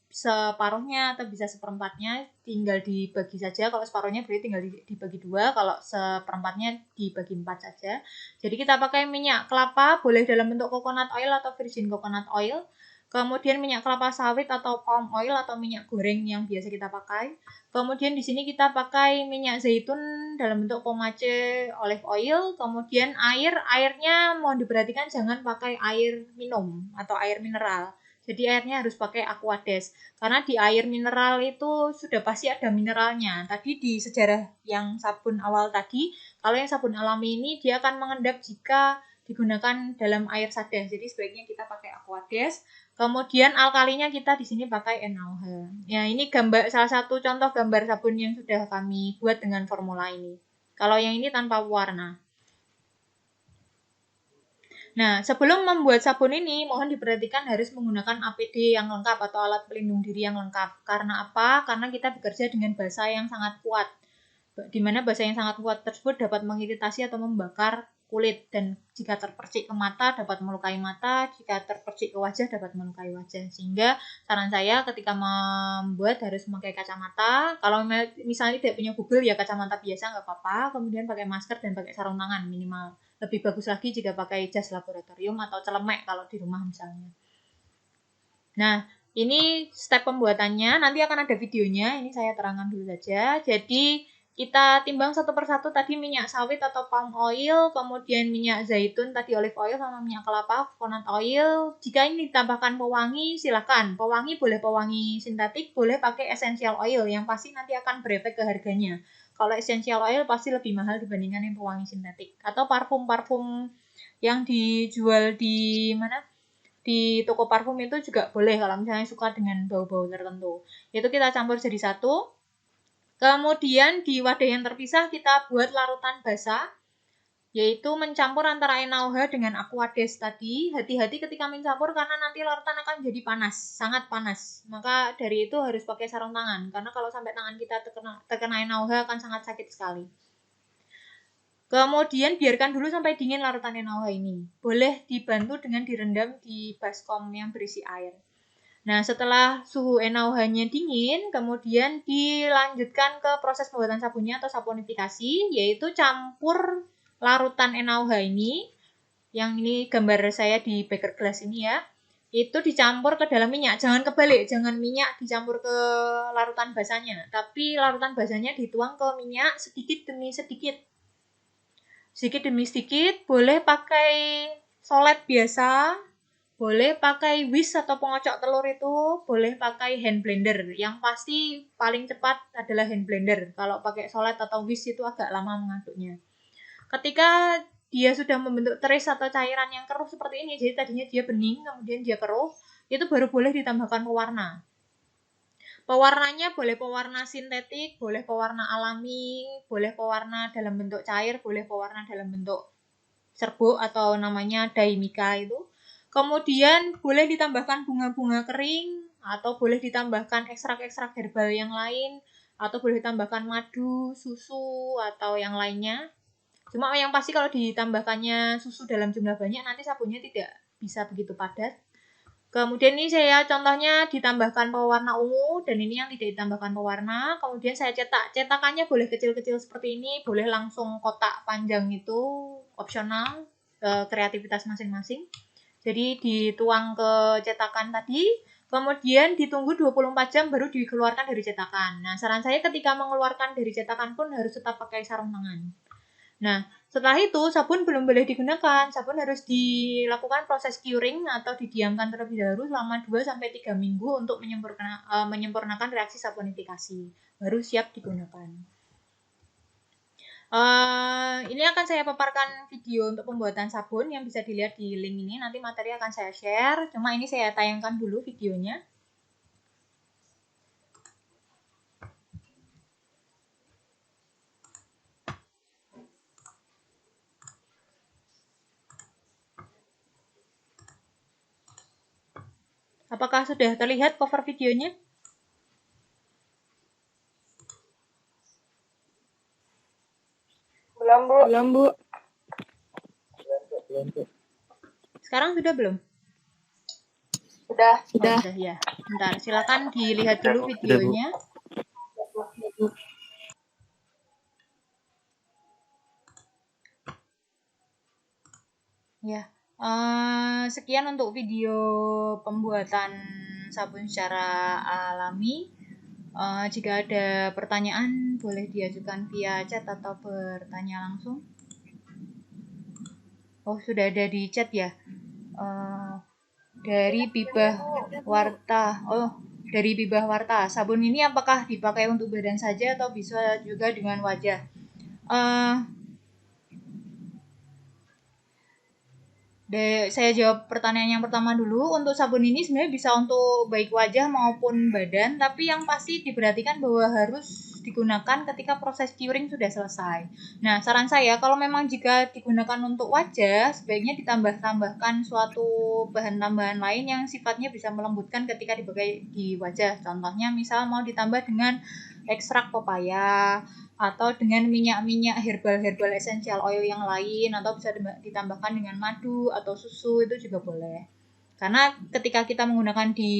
separuhnya atau bisa seperempatnya, tinggal dibagi saja. Kalau separuhnya berarti tinggal dibagi 2, kalau seperempatnya dibagi 4 saja. Jadi kita pakai minyak kelapa, boleh dalam bentuk coconut oil atau virgin coconut oil. Kemudian minyak kelapa sawit atau palm oil atau minyak goreng yang biasa kita pakai. Kemudian di sini kita pakai minyak zaitun dalam bentuk pomace olive oil. Kemudian airnya mohon diperhatikan jangan pakai air minum atau air mineral. Jadi airnya harus pakai Aquades. Karena di air mineral itu sudah pasti ada mineralnya. Tadi di sejarah yang sabun awal tadi, kalau yang sabun alami ini dia akan mengendap jika digunakan dalam air sadah. Jadi sebaiknya kita pakai Aquades. Kemudian alkalinya kita di sini pakai NaOH. Ya, ini salah satu contoh gambar sabun yang sudah kami buat dengan formula ini. Kalau yang ini tanpa warna. Nah, sebelum membuat sabun ini, mohon diperhatikan harus menggunakan APD yang lengkap atau alat pelindung diri yang lengkap. Karena apa? Karena kita bekerja dengan basa yang sangat kuat. Di mana basa yang sangat kuat tersebut dapat mengiritasi atau membakar kulit. Dan jika terpercik ke mata, dapat melukai mata. Jika terpercik ke wajah, dapat melukai wajah. Sehingga saran saya ketika membuat harus memakai kacamata. Kalau misalnya tidak punya Google, ya kacamata biasa nggak apa-apa. Kemudian pakai masker dan pakai sarung tangan minimal. Lebih bagus lagi jika pakai jas laboratorium atau celemek kalau di rumah misalnya. Nah, ini step pembuatannya, nanti akan ada videonya, ini saya terangkan dulu saja. Jadi, kita timbang satu persatu tadi minyak sawit atau palm oil, kemudian minyak zaitun, tadi olive oil sama minyak kelapa, coconut oil. Jika ini ditambahkan pewangi, silakan. Pewangi boleh pewangi sintetik, boleh pakai essential oil, yang pasti nanti akan berefek ke harganya. Kalau essential oil pasti lebih mahal dibandingkan yang pewangi sintetik. Atau parfum-parfum yang dijual di mana? Di toko parfum itu juga boleh kalau misalnya suka dengan bau-bau tertentu. Itu kita campur jadi satu. Kemudian di wadah yang terpisah kita buat larutan basah, yaitu mencampur antara NaOH dengan Aquades tadi. Hati-hati ketika mencampur karena nanti larutan akan jadi panas, sangat panas. Maka dari itu harus pakai sarung tangan, karena kalau sampai tangan kita terkena NaOH akan sangat sakit sekali. Kemudian biarkan dulu sampai dingin larutan NaOH ini. Boleh dibantu dengan direndam di baskom yang berisi air. Nah, setelah suhu NaOH-nya dingin, kemudian dilanjutkan ke proses pembuatan sabunnya atau saponifikasi, yaitu campur larutan NaOH ini, yang ini gambar saya di beker glass ini ya, itu dicampur ke dalam minyak. Jangan kebalik, jangan minyak dicampur ke larutan basahnya, tapi larutan basahnya dituang ke minyak sedikit demi sedikit. Sedikit demi sedikit, boleh pakai solet biasa, boleh pakai whisk atau pengocok telur itu, boleh pakai hand blender. Yang pasti paling cepat adalah hand blender. Kalau pakai solet atau whisk itu agak lama mengaduknya. Ketika dia sudah membentuk teris atau cairan yang keruh seperti ini, jadi tadinya dia bening, kemudian dia keruh, itu baru boleh ditambahkan pewarna. Pewarnanya boleh pewarna sintetik, boleh pewarna alami, boleh pewarna dalam bentuk cair, boleh pewarna dalam bentuk serbuk atau namanya dye mica itu. Kemudian boleh ditambahkan bunga-bunga kering, atau boleh ditambahkan ekstrak-ekstrak herbal yang lain, atau boleh ditambahkan madu, susu, atau yang lainnya. Cuma yang pasti kalau ditambahkannya susu dalam jumlah banyak, nanti sabunnya tidak bisa begitu padat. Kemudian ini saya contohnya ditambahkan pewarna ungu, dan ini yang tidak ditambahkan pewarna. Kemudian saya cetak. Cetakannya boleh kecil-kecil seperti ini, boleh langsung kotak panjang, itu opsional, kreativitas masing-masing. Jadi dituang ke cetakan tadi, kemudian ditunggu 24 jam baru dikeluarkan dari cetakan. Nah, saran saya ketika mengeluarkan dari cetakan pun harus tetap pakai sarung tangan. Nah, setelah itu sabun belum boleh digunakan. Sabun harus dilakukan proses curing atau didiamkan terlebih dahulu selama 2-3 minggu untuk menyempurnakan reaksi sabunifikasi. Baru siap digunakan. Ini akan saya paparkan video untuk pembuatan sabun yang bisa dilihat di link ini. Nanti materi akan saya share. Cuma ini saya tayangkan dulu videonya. Apakah sudah terlihat cover videonya? Belum, Bu. Sekarang sudah belum? Sudah. Sudah ya. Bentar, silakan dilihat dulu videonya. Ya. Sekian untuk video pembuatan sabun secara alami. Jika ada pertanyaan boleh diajukan via chat atau bertanya langsung. Oh, sudah ada di chat ya. Dari Bibah Warta. Oh, dari Bibah Warta. Sabun ini apakah dipakai untuk badan saja atau bisa juga dengan wajah? Saya jawab pertanyaan yang pertama dulu. Untuk sabun ini sebenarnya bisa untuk baik wajah maupun badan, tapi yang pasti diperhatikan bahwa harus digunakan ketika proses curing sudah selesai. Nah, saran saya kalau memang jika digunakan untuk wajah, sebaiknya ditambahkan suatu bahan tambahan lain yang sifatnya bisa melembutkan ketika dipakai di wajah. Contohnya misal mau ditambah dengan ekstrak pepaya, atau dengan minyak-minyak herbal essential oil yang lain, atau bisa ditambahkan dengan madu atau susu, itu juga boleh. Karena ketika kita menggunakan di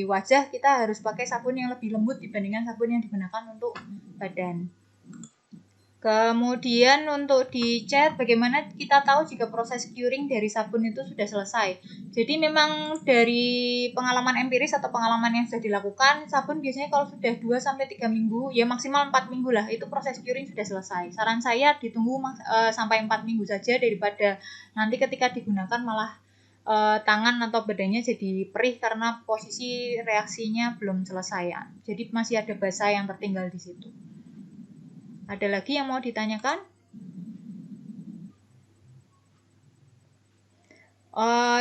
wajah, kita harus pakai sabun yang lebih lembut dibandingkan sabun yang digunakan untuk badan. Kemudian untuk di chat, bagaimana kita tahu jika proses curing dari sabun itu sudah selesai? Jadi memang dari pengalaman empiris atau pengalaman yang sudah dilakukan, sabun biasanya kalau sudah 2-3 minggu, ya maksimal 4 minggu lah, itu proses curing sudah selesai. Saran saya ditunggu sampai 4 minggu saja, daripada nanti ketika digunakan malah tangan atau badannya jadi perih karena posisi reaksinya belum selesai ya. Jadi masih ada basah yang tertinggal di situ. Ada lagi yang mau ditanyakan?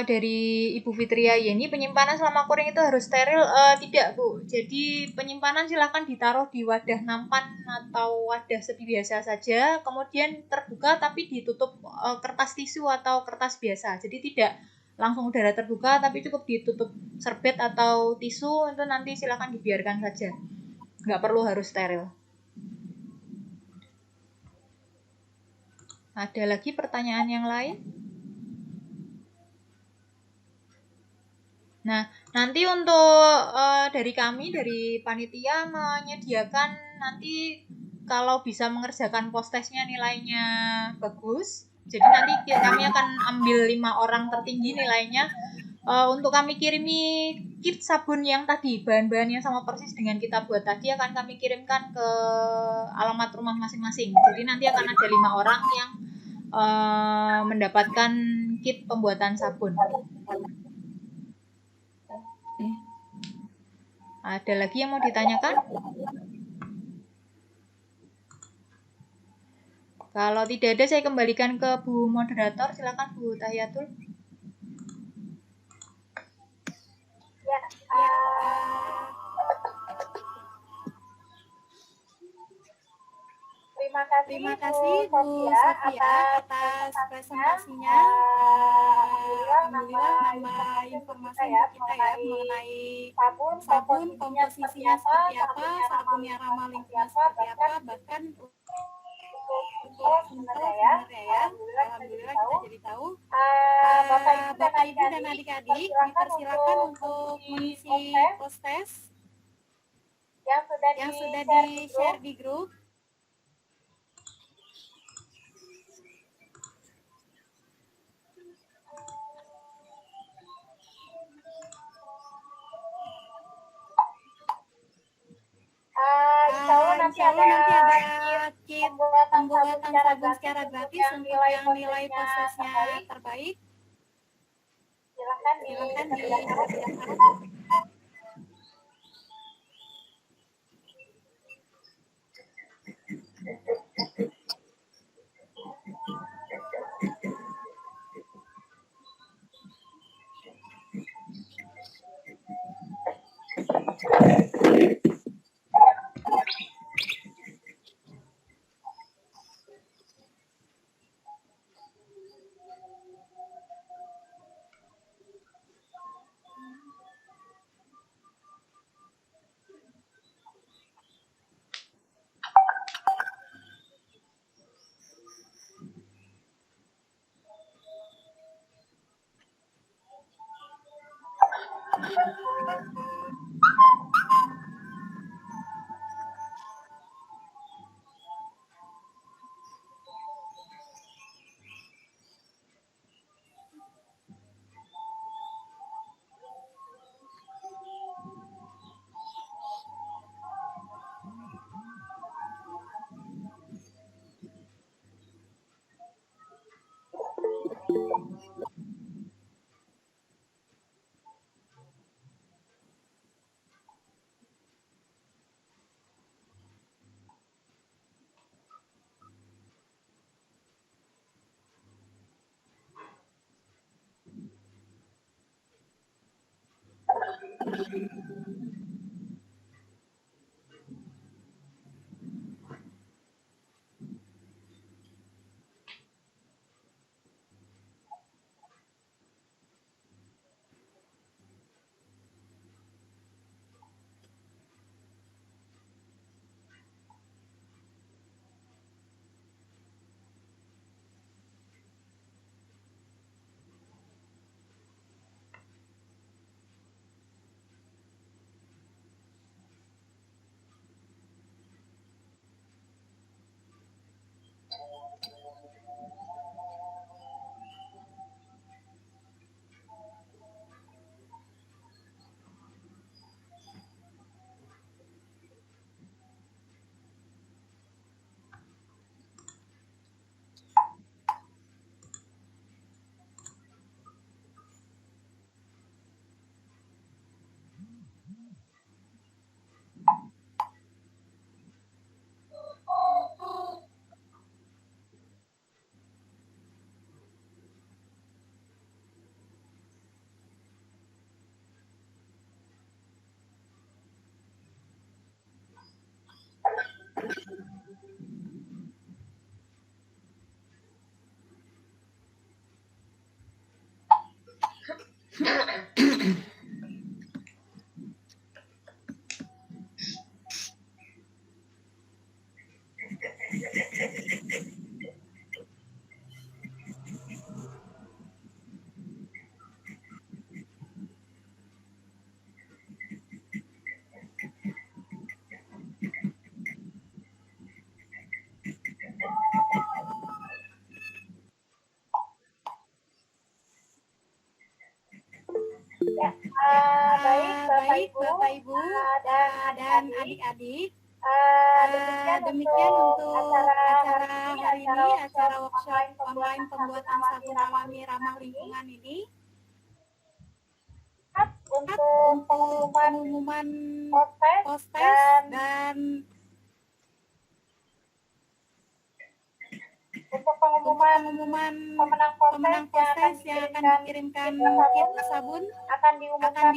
Dari Ibu Fitria Yeni, penyimpanan selama curing itu harus steril? Tidak, Bu. Jadi penyimpanan silakan ditaruh di wadah nampan atau wadah seperti biasa saja, kemudian terbuka tapi ditutup kertas tisu atau kertas biasa. Jadi tidak langsung udara terbuka, tapi cukup ditutup serbet atau tisu, itu nanti silakan dibiarkan saja. Nggak perlu harus steril. Ada lagi pertanyaan yang lain? Nah, nanti untuk dari kami, dari panitia menyediakan nanti kalau bisa mengerjakan post-testnya nilainya bagus. Jadi nanti kami akan ambil 5 orang tertinggi nilainya. Untuk kami kirimi kit sabun yang tadi, bahan-bahannya sama persis dengan kita buat tadi, akan kami kirimkan ke alamat rumah masing-masing. Jadi nanti akan ada 5 orang yang mendapatkan kit pembuatan sabun. Ada lagi yang mau ditanyakan? Kalau tidak ada, saya kembalikan ke Bu Moderator. Silakan Bu Tahiyatul. Ya, terima kasih Bu Sofia atas presentasinya. Alhamdulillah nambah informasi untuk kita ya mengenai sabun komposisinya seperti apa, sabun yang ramah lingkungan seperti apa, bahkan sebenarnya ya. Alhamdulillah kita jadi tahu. Bapak Ibu dan adik-adik dipersilakan untuk mengisi post-test yang sudah di-share di grup. Insya Allah nanti ada kit pembuatan sabun secara gratis untuk yang nilai prosesnya terbaik. Silakan didaftarkan. Baik Bapak Ibu dan adik-adik, demikian untuk acara hari ini, acara workshop online pembuatan sabun alami ramah lingkungan ini. Untuk pengumuman post-test dan Untuk pengumuman pemenang kontes yang akan dikirimkan kit sabun akan diumumkan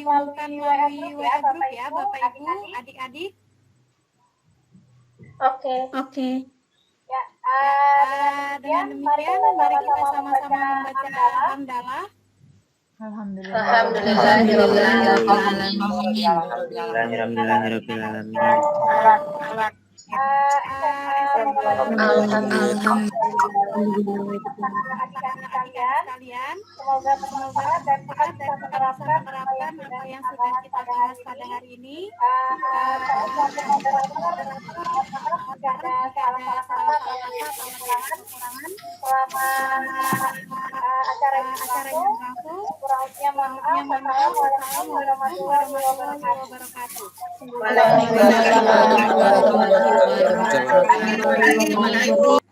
melalui WA group ya Bapak Ibu, adik-adik. Oke. Ya, dengan demikian mari kita sama-sama membaca hamdalah. Alhamdulillah. Kalian semoga bermanfaat dan kita bisa menerapkan apa yang sudah kita bahas pada hari ini. Jika ada salah-salah atau kekurangan selama acara yang berlangsung, kurangnya mohon maaf. Wassalamualaikum warahmatullahi wabarakatuh. Waalaikumsalam warahmatullahi wabarakatuh.